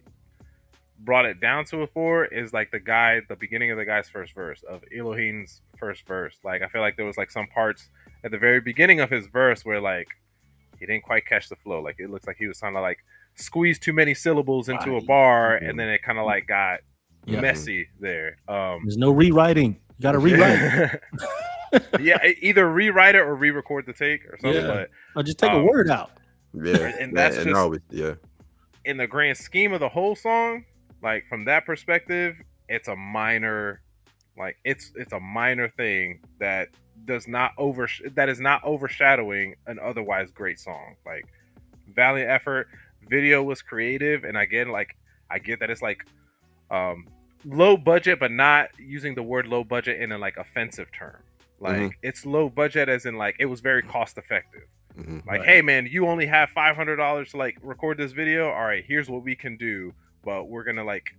brought it down to a 4 is like the beginning of the guy's first verse, of Elohim's first verse. Like, I feel like there was like some parts at the very beginning of his verse where like he didn't quite catch the flow. Like, it looks like he was trying to like squeeze too many syllables into a bar, and then it kind of like got messy there. There's no rewriting. You gotta rewrite. Yeah, either rewrite it or re-record the take or something. Yeah. But Or just take a word out. Yeah, and that's just yeah. In the grand scheme of the whole song, like from that perspective, it's a minor, like it's a minor thing that is not overshadowing an otherwise great song. Like, valiant effort, video was creative, and again, like, I get that it's like low budget, but not using the word low budget in a like offensive term. Like, it's low budget as in like it was very cost effective. Like, hey man, you only have $500 to like record this video. All right, here's what we can do, but we're gonna like,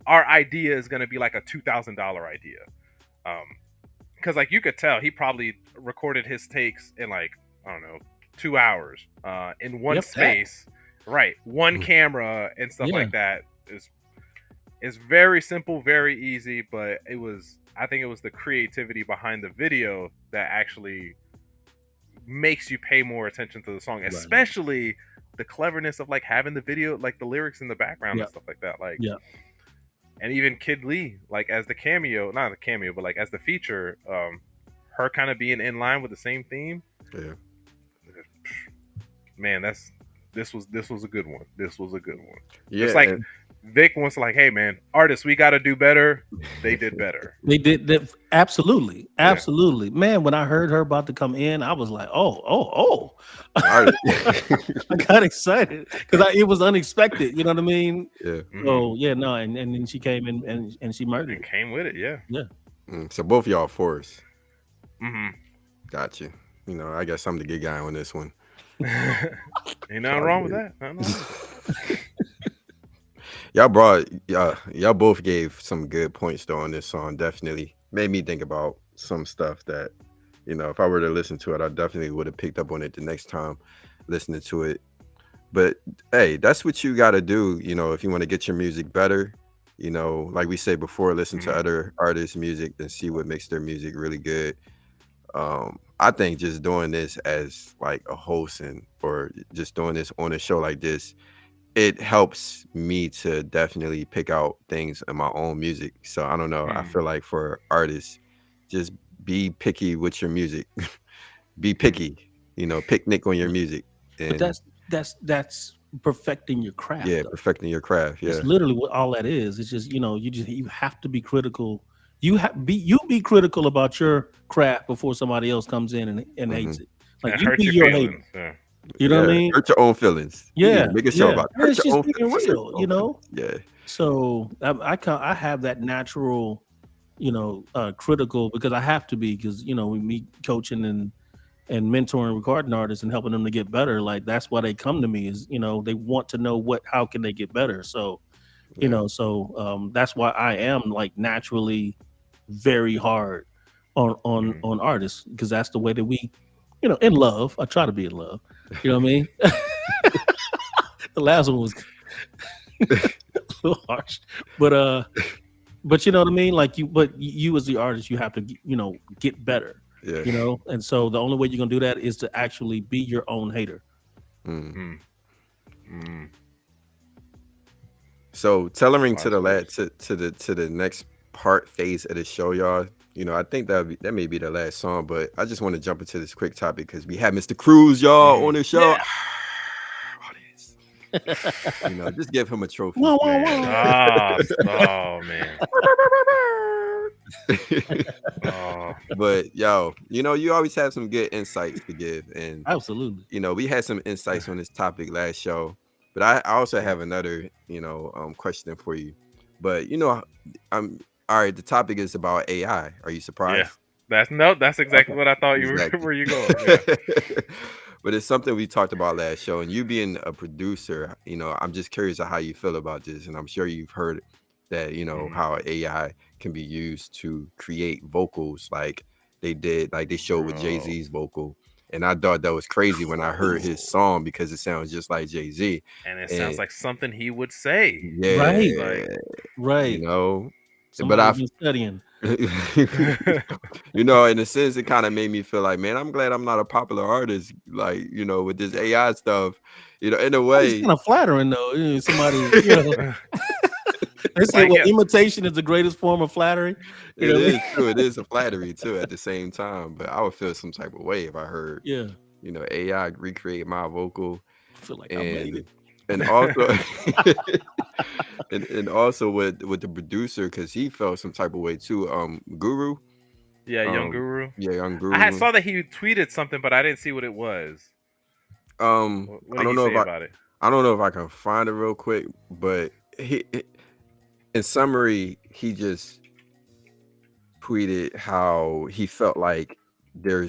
our idea is gonna be like a $2,000 idea. Because like you could tell he probably recorded his takes in like, I don't know, 2 hours in one space, right? One camera and stuff like that is very simple, very easy, but I think it was the creativity behind the video that actually makes you pay more attention to the song, especially the cleverness of like having the video, like the lyrics in the background and stuff like that. Like, and even Kid Lee, like as the cameo, not the cameo, but like as the feature, her kind of being in line with the same theme. Yeah, man, this was a good one. This was a good one. Yeah, it's like Vic wants to like, hey man, artists, we got to do better. They did better. They did absolutely. Man, when I heard her about to come in, I was like, oh. I got excited because it was unexpected. You know what I mean? Yeah. So yeah, no, and then she came in and she murdered. And came with it. Yeah. So both y'all 4s. Got you. You know, I got something to get guy on this one. Ain't nothing wrong with that. Y'all both gave some good points though on this song. Definitely made me think about some stuff that, you know, if I were to listen to it, I definitely would have picked up on it the next time listening to it. But hey, that's what you got to do, you know, if you want to get your music better. You know, like we said before, listen to other artists' music and see what makes their music really good. I think just doing this as like a host or just doing this on a show like this, it helps me to definitely pick out things in my own music. So I don't know. I feel like for artists, just be picky with your music. Be picky, you know, picnic on your music. And but that's perfecting your craft. Yeah, though. perfecting your craft. Yeah. It's literally what all that is. It's just, you know, you have to be critical. You be critical about your craft before somebody else comes in and hates it. Like, you be your hater. Yeah. You know what I mean? Hurt your own feelings. Yeah. Make a show about it. It's just being real, you know? Yeah. So I have that natural, you know, critical, because I have to be, because, you know, with me coaching and mentoring recording artists and helping them to get better, like, that's why they come to me, is, you know, they want to know how can they get better. So, you know, that's why I am like naturally very hard on artists, because that's the way that we, you know, in love. I try to be in love. You know what I mean? The last one was a little harsh, but you know what I mean? Like, you as the artist, you have to, you know, get better. Yeah. You know, and so the only way you're gonna do that is to actually be your own hater. So tailoring to the next phase of the show, y'all. You know, I think that may be the last song, but I just want to jump into this quick topic because we have Mr. Cruz, y'all, on the show. You know, just give him a trophy. Whoa, whoa, Man. whoa. Oh man. Oh. But yo, you know, you always have some good insights to give, and Absolutely. you know, we had some insights on this topic last show, but I also have another, you know, question for you. But you know, I'm all right. The topic is about AI. Are you surprised? Yeah, that's exactly what I thought you Exactly. were. Where you going? Yeah. But it's something we talked about last show, and you being a producer, you know, I'm just curious of how you feel about this, and I'm sure you've heard that, you know, how AI can be used to create vocals like they did, like they showed with Jay-Z's vocal. And I thought that was crazy when I heard his song because it sounds just like Jay-Z. And it sounds like something he would say. Yeah, Right. Like, Right. you know. Somebody's been studying. You know, in a sense, it kind of made me feel like, man, I'm glad I'm not a popular artist, like, you know, with this AI stuff, you know, in a way. It's kind of flattering though. You know, somebody, you know, they say imitation is the greatest form of flattery. It is true. It is a flattery too at the same time, but I would feel some type of way if I heard, you know, AI recreate my vocal. I feel like I made it. And also and also with the producer, because he felt some type of way too. Guru. Yeah, Young Guru. Yeah, Young Guru. I saw that he tweeted something, but I didn't see what it was. What did he say about it? I don't know if I can find it real quick, but he in summary, he just tweeted how he felt like there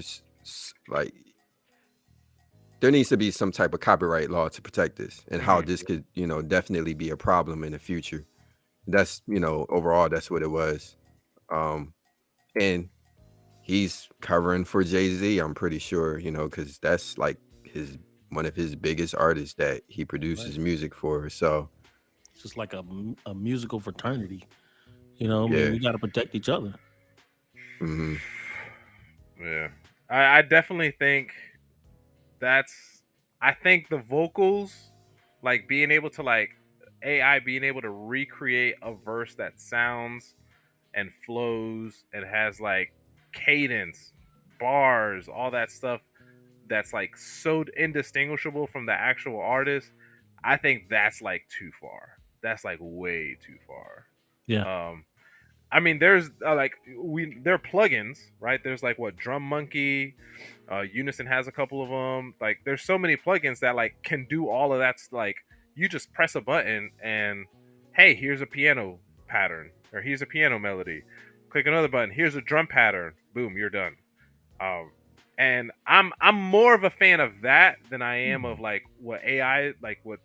needs to be some type of copyright law to protect this, and how this could, you know, definitely be a problem in the future. That's, you know, overall, that's what it was. And he's covering for Jay-Z, I'm pretty sure, you know, because that's like one of his biggest artists that he produces music for. So it's just like a musical fraternity, you know. I mean, we got to protect each other. Mm-hmm. Yeah, I definitely think I think the vocals, like being able to, like, AI being able to recreate a verse that sounds and flows and has like cadence, bars, all that stuff that's like so indistinguishable from the actual artist. I think that's like too far. That's like way too far. Yeah. I mean, there's there are plugins, right? There's like Drum Monkey, Unison has a couple of them. Like, there's so many plugins that like can do all of that. Like, you just press a button and, hey, here's a piano pattern, or here's a piano melody. Click another button, here's a drum pattern. Boom, you're done. And I'm more of a fan of that than I am of like what AI, like what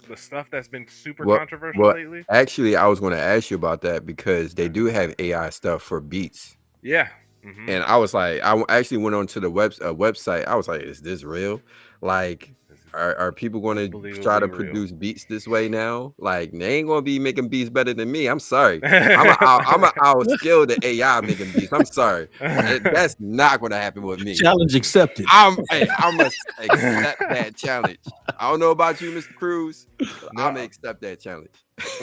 the stuff that's been super controversial lately. Actually, I was going to ask you about that because they do have AI stuff for beats. Yeah. Mm-hmm. And I was like, I actually went onto the website. I was like, is this real? Like, are people going to try to produce beats this way now? Like, they ain't going to be making beats better than me. I'm sorry. I'm a outskill the AI making beats. I'm sorry. That's not going to happen with me. Challenge accepted. I must accept that challenge. I don't know about you, Mr. Cruz. I'm going to accept that challenge.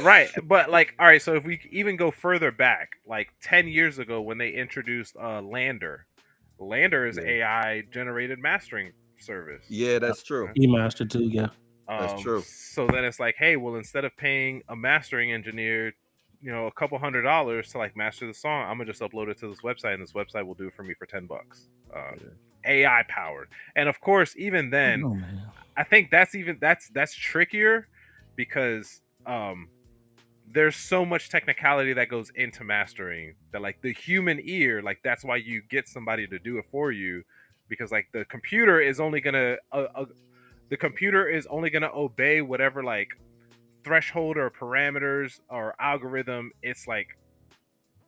Right. But like, all right, so if we even go further back, like 10 years ago when they introduced Lander is AI generated mastering service. Yeah, that's true. E-master too, yeah. That's true. So then it's like, hey, well, instead of paying a mastering engineer, you know, a couple $100 to like master the song, I'm gonna just upload it to this website, and this website will do it for me for $10. AI powered. And of course, even then, I think that's trickier because there's so much technicality that goes into mastering that, like, the human ear, like, that's why you get somebody to do it for you, because like the computer is only gonna obey whatever like threshold or parameters or algorithm it's like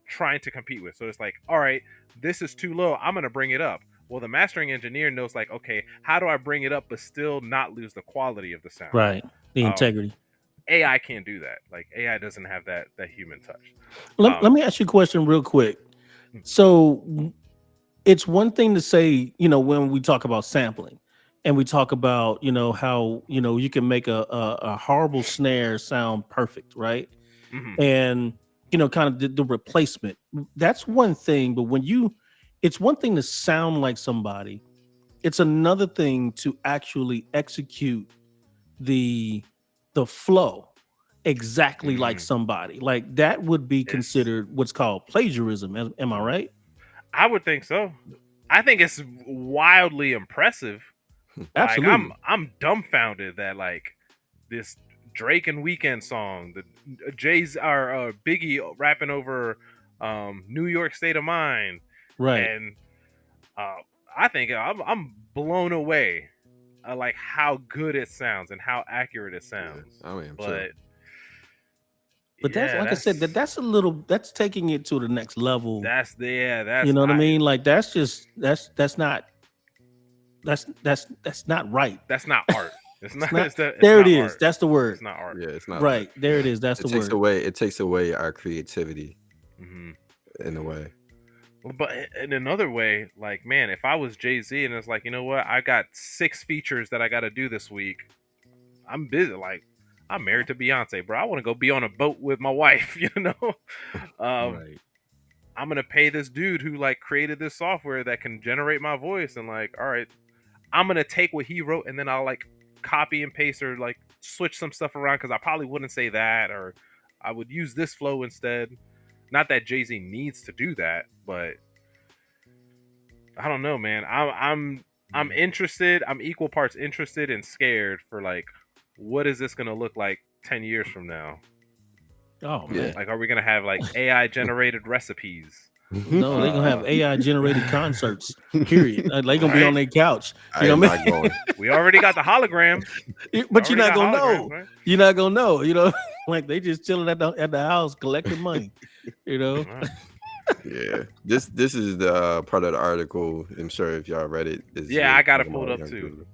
trying to compete with. So it's like, all right, this is too low, I'm gonna bring it up. Well, the mastering engineer knows like, okay, how do I bring it up but still not lose the quality of the sound? Right, the integrity. AI can't do that. Like, AI doesn't have that human touch. Let me ask you a question real quick. So it's one thing to say, you know, when we talk about sampling and we talk about, you know, how, you know, you can make a horrible snare sound perfect, right? Mm-hmm. And, you know, kind of the replacement. That's one thing. But when it's one thing to sound like somebody. It's another thing to actually execute the flow exactly like somebody. Like that would be considered what's called plagiarism. Am I right? I would think so. I think it's wildly impressive. Absolutely. Like I'm dumbfounded that like this Drake and Weeknd song, the Jay's or Biggie rapping over New York State of Mind. Right. And I think I'm blown away like how good it sounds and how accurate it sounds. Yeah, I am but too. But that's like I said, that's a little, that's taking it to the next level. That's you know what I mean? Like that's not right. That's not art. It's not. There it is. Art. That's the word. It's not art. Yeah, it's not right. art. There it is. That's the word. It takes away our creativity in a way. But in another way, like, man, if I was Jay-Z and it's like, you know what, I got 6 features that I got to do this week. I'm busy. Like, I'm married to Beyonce, bro. I want to go be on a boat with my wife, you know? Right. I'm going to pay this dude who, like, created this software that can generate my voice. And, like, all right, I'm going to take what he wrote and then I'll, like, copy and paste or, like, switch some stuff around because I probably wouldn't say that, or I would use this flow instead. Not that Jay-Z needs to do that, but I don't know, man. I'm interested. I'm equal parts interested and scared for, like, what is this going to look like 10 years from now? Oh, man. Like, are we going to have, like, AI generated recipes? No, they're going to have AI generated concerts, period. They're going to be on their couch. You know what I mean? We already got the hologram. But you're not going to know. Right? You're not going to know, you know? Like, they just chilling at the house collecting money, you know? Yeah, this is the part of the article. I'm sure if y'all read it. I got it pulled up too.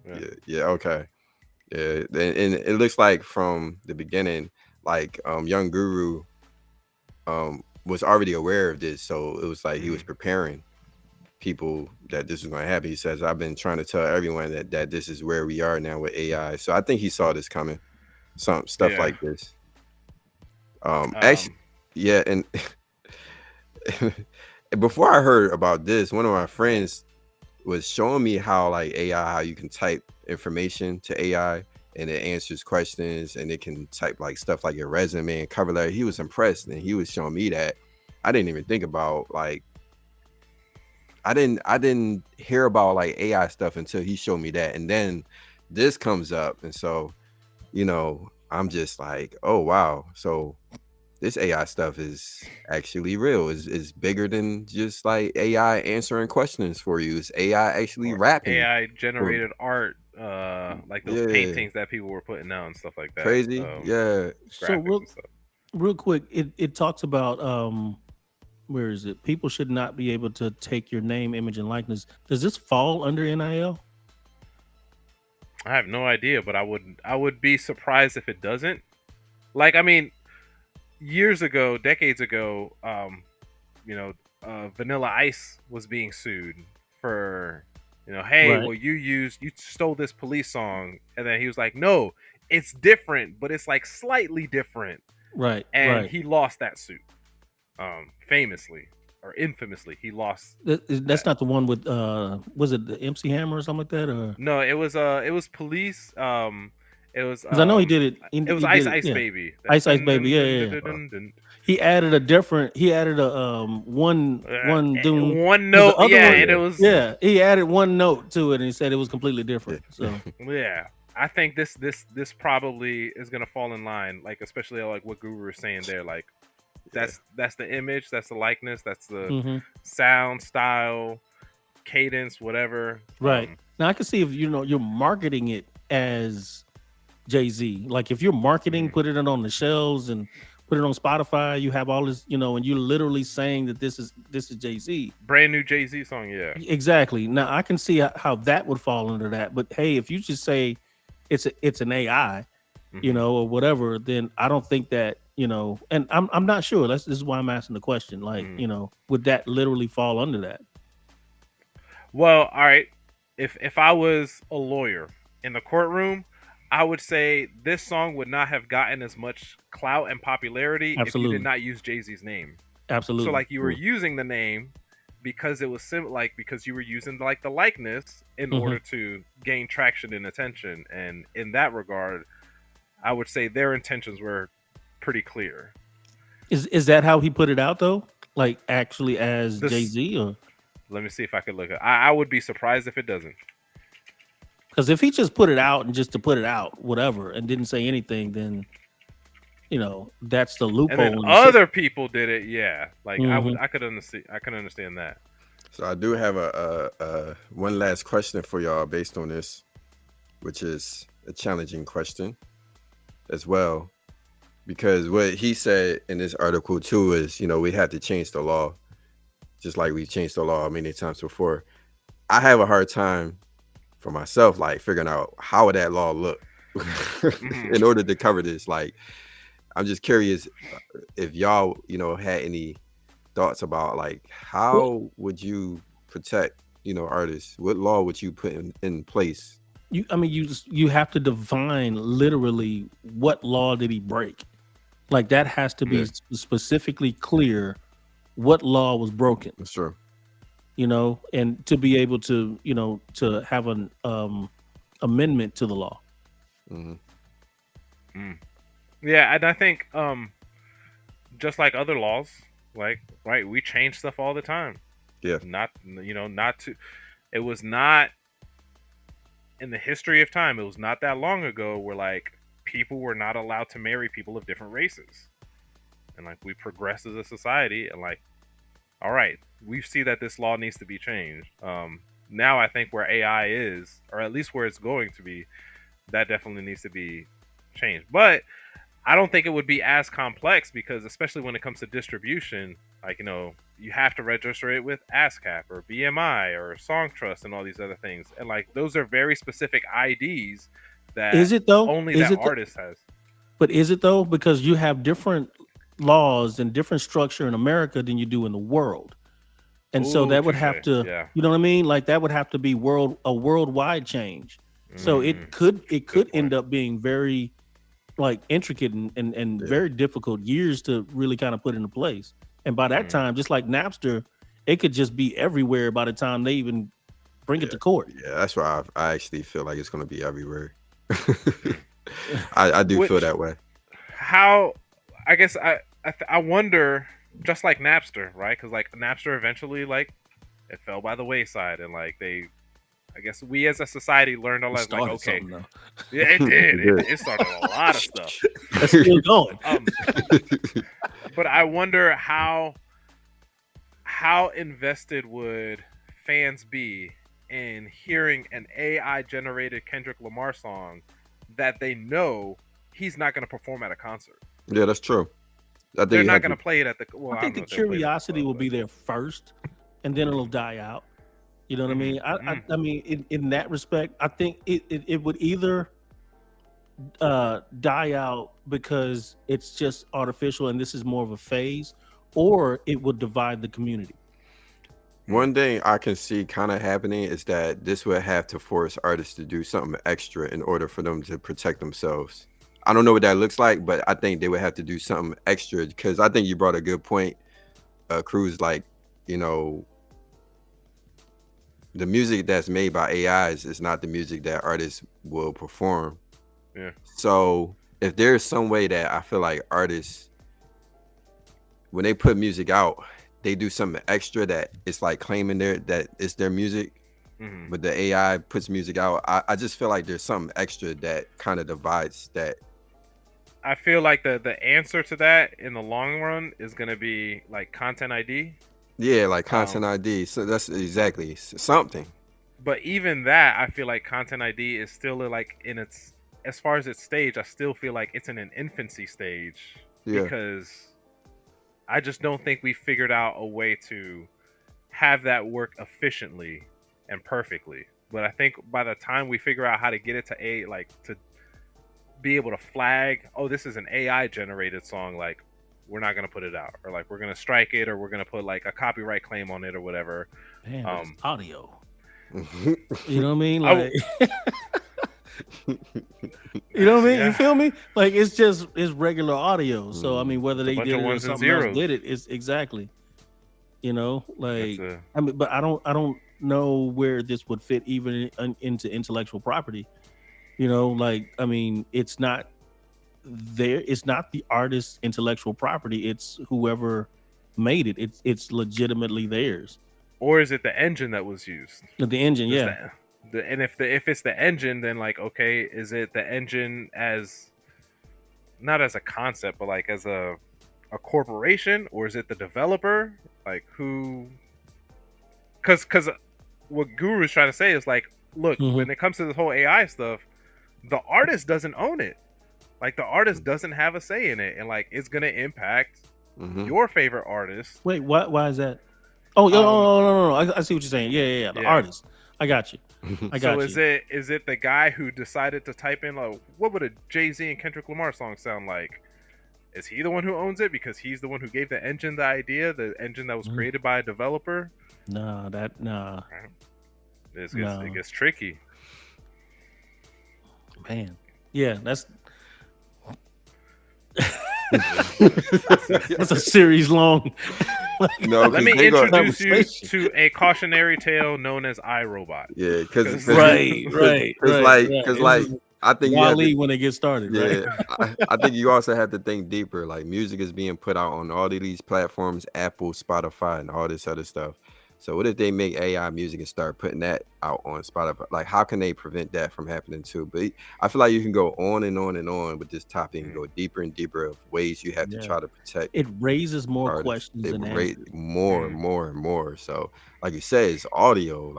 Yeah, okay. Yeah, and it looks like from the beginning, like Young Guru was already aware of this, so it was like he was preparing people that this was going to happen. He says, "I've been trying to tell everyone that this is where we are now with AI." So I think he saw this coming, some stuff like this. Actually, yeah, and before I heard about this, one of my friends was showing me how like AI, how you can type information to AI and it answers questions and it can type like stuff like your resume and cover letter. He was impressed and he was showing me that. I didn't even think about like I didn't hear about like AI stuff until he showed me that, and then this comes up, and so you know I'm just like, oh wow, so this AI stuff is actually real. Is bigger than just like AI answering questions for you. It's AI actually rapping. AI generated art, like those paintings that people were putting out and stuff like that. Crazy, yeah. So real quick, it talks about where is it? People should not be able to take your name, image, and likeness. Does this fall under NIL? I have no idea, but I would be surprised if it doesn't. Like, I mean, years ago, decades ago, Vanilla Ice was being sued for, hey, well, you stole this police song, and then he was like, no, it's different, but it's like slightly different, right? And he lost that suit, famously or infamously. He lost. That's not the one with was it the MC Hammer or something like that, or no? It was police. It was because I know he did it. It was Ice Baby. Ice Baby. Yeah. He added a one note. And it was he added one note to it, and he said it was completely different. So yeah, I think this probably is gonna fall in line, like especially like what Guru is saying there, like that's the image, that's the likeness, that's the sound, style, cadence, whatever. Right. Now I can see if you're marketing it as Jay-Z. Like if you're marketing, putting it on the shelves and put it on Spotify, you have all this, and you're literally saying that this is Jay-Z. Brand new Jay-Z song, yeah. Exactly. Now I can see how that would fall under that. But hey, if you just say it's an AI, or whatever, then I don't think that, and I'm not sure. This is why I'm asking the question. Like, would that literally fall under that? Well, all right. If I was a lawyer in the courtroom, I would say this song would not have gotten as much clout and popularity if you did not use Jay-Z's name. Absolutely. So like you were using the name because it was because you were using like the likeness in order to gain traction and attention. And in that regard, I would say their intentions were pretty clear. Is that how he put it out though? Like actually as Jay-Z, or let me see if I could look at. I would be surprised if it doesn't. Because if he just put it out and just to put it out, whatever, and didn't say anything, then that's the loophole. And then other people did it, yeah. Like I could understand that. So I do have a one last question for y'all based on this, which is a challenging question as well, because what he said in this article too is, we have to change the law, just like we changed the law many times before. I have a hard time for myself, like figuring out how would that law look in order to cover this. Like, I'm just curious if y'all, had any thoughts about like how would you protect, artists? What law would you put in place? You have to define literally what law did he break. Like that has to be specifically clear what law was broken. That's true. And to be able to, to have an amendment to the law. Yeah, and I think just like other laws, like we change stuff all the time. Yeah. It was not in the history of time, it was not that long ago where like people were not allowed to marry people of different races. And like we progressed as a society and like, all right, we see that this law needs to be changed. Now I think where AI is, or at least where it's going to be, that definitely needs to be changed. But I don't think it would be as complex because especially when it comes to distribution, like, you have to register it with ASCAP or BMI or Songtrust and all these other things. And like, those are very specific IDs that is it though? Only is that it artist has. But is it though? Because you have different laws and different structure in America than you do in the world. And so that would have to, you know what I mean? Like that would have to be a worldwide change. So it could end up being very like intricate and very difficult years to really kind of put into place. And by that time, just like Napster, it could just be everywhere by the time they even bring it to court. Yeah, that's why I actually feel like it's going to be everywhere. I do feel that way. How, I guess I wonder, just like Napster, right? Because like Napster eventually, like, it fell by the wayside, and like I guess we as a society learned a lot. Like, okay, yeah, it did. It started a lot of stuff. That's still going. But I wonder how invested would fans be in hearing an AI generated Kendrick Lamar song that they know he's not going to perform at a concert. Yeah, that's true. They're not going to play it at the. Well, I think the curiosity will be there first, and then it'll die out. You know what I mean? I mean, in that respect, I think it would either die out because it's just artificial and this is more of a phase, or it would divide the community. One thing I can see kind of happening is that this would have to force artists to do something extra in order for them to protect themselves. I don't know what that looks like, but I think they would have to do something extra because I think you brought a good point, Cruz. Like, the music that's made by AIs is not the music that artists will perform. Yeah. So if there's some way that I feel like artists, when they put music out, they do something extra that it's like claiming that it's their music, but the AI puts music out. I just feel like there's something extra that kind of divides that. I feel like the answer to that in the long run is going to be like content ID. Yeah, like content ID. So that's exactly something. But even that, I feel like content ID is still like in its, as far as its stage, I still feel like it's in an infancy stage. Yeah. Because I just don't think we figured out a way to have that work efficiently and perfectly. But I think by the time we figure out how to get it to be able to flag, oh, this is an AI generated song, like, we're not going to put it out, or like we're going to strike it, or we're going to put like a copyright claim on it or whatever. Man, it's audio. You know what I mean? Like, you know what I mean? Yeah. You feel me? Like it's regular audio. So I mean, whether they did it or something else did it, it's exactly. Like I mean, but I don't know where this would fit even into intellectual property. Like I mean, it's not it's not the artist's intellectual property. It's whoever made it. It's legitimately theirs. Or is it the engine that was used? The engine, yeah. And if it's the engine, then like, okay, is it the engine as not as a concept, but like as a corporation, or is it the developer? Like who? Because what Guru's trying to say is like, look, when it comes to this whole AI stuff, the artist doesn't own it. Like the artist doesn't have a say in it, and like it's gonna impact your favorite artist. Wait, why is that? Oh, no. I see what you're saying. Yeah. The artist. I got you. So is it the guy who decided to type in like, what would a Jay-Z and Kendrick Lamar song sound like? Is he the one who owns it because he's the one who gave the engine the idea, the engine that was created by a developer? Nah. It gets tricky. Man. Yeah, that's that's a series long. No, let me introduce you to a cautionary tale known as iRobot. Yeah, because right. Like I think Wally when they get started. Yeah, right? I think you also have to think deeper. Like music is being put out on all of these platforms, Apple, Spotify, and all this other stuff. So what if they make AI music and start putting that out on Spotify? Like, how can they prevent that from happening too? But I feel like you can go on and on and on with this topic and go deeper and deeper of ways you have to try to protect. It raises more artists. questions than more and more. So, like you said, it's audio,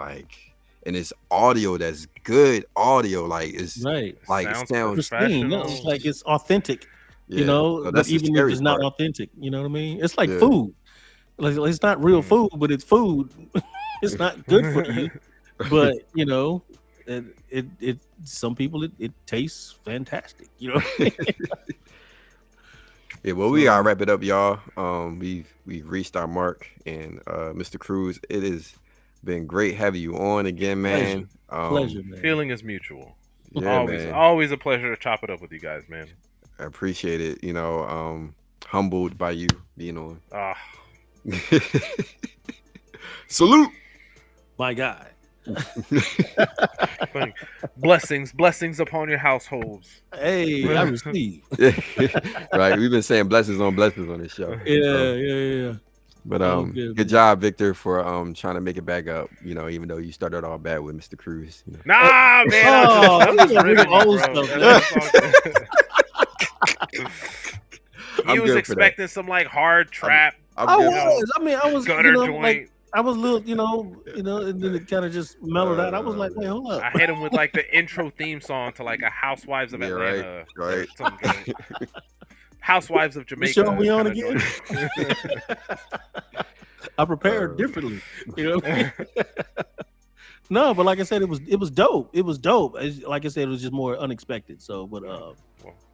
and it's audio that's good audio. Like it's like it sounds pristine. No, it's like it's authentic. You know, so but even if it's not authentic, you know what I mean? It's like food. Like it's not real food, but it's food. It's not good for you, but you know, it some people it tastes fantastic. You know. Yeah, well, we gotta wrap it up, y'all. We've reached our mark, and Mr. Cruz, it has been great having you on again, man. Pleasure, man. Feeling is mutual. Yeah, always a pleasure to chop it up with you guys, man. I appreciate it. You know, humbled by you being on. Salute, my guy. blessings upon your households. Hey, I receive. Right, we've been saying blessings on this show. Yeah. But good job, Victor, for trying to make it back up. You know, even though you started all bad with Mr. Cruz. You know? Nah, man. I'm just really old stuff. He was expecting some like hard trap. I was gutter joint. Like, I was a little, and then it kind of just mellowed out. I was like, wait, hold up. I hit him with like the intro theme song to like a Housewives of Atlanta. Right. Housewives of Jamaica. Show me on again. I prepared differently, No, but like I said, it was dope. It was dope. Like I said, it was just more unexpected. So, but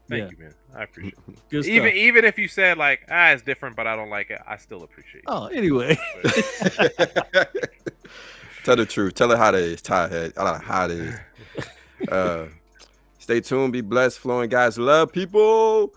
thank you, man. I appreciate it. Good even if you said like, it's different, but I don't like it, I still appreciate it. Oh, anyway. Tell the truth. Tell it how it is, Tie. I don't know how it is. Stay tuned. Be blessed. Flowing guys. Love people.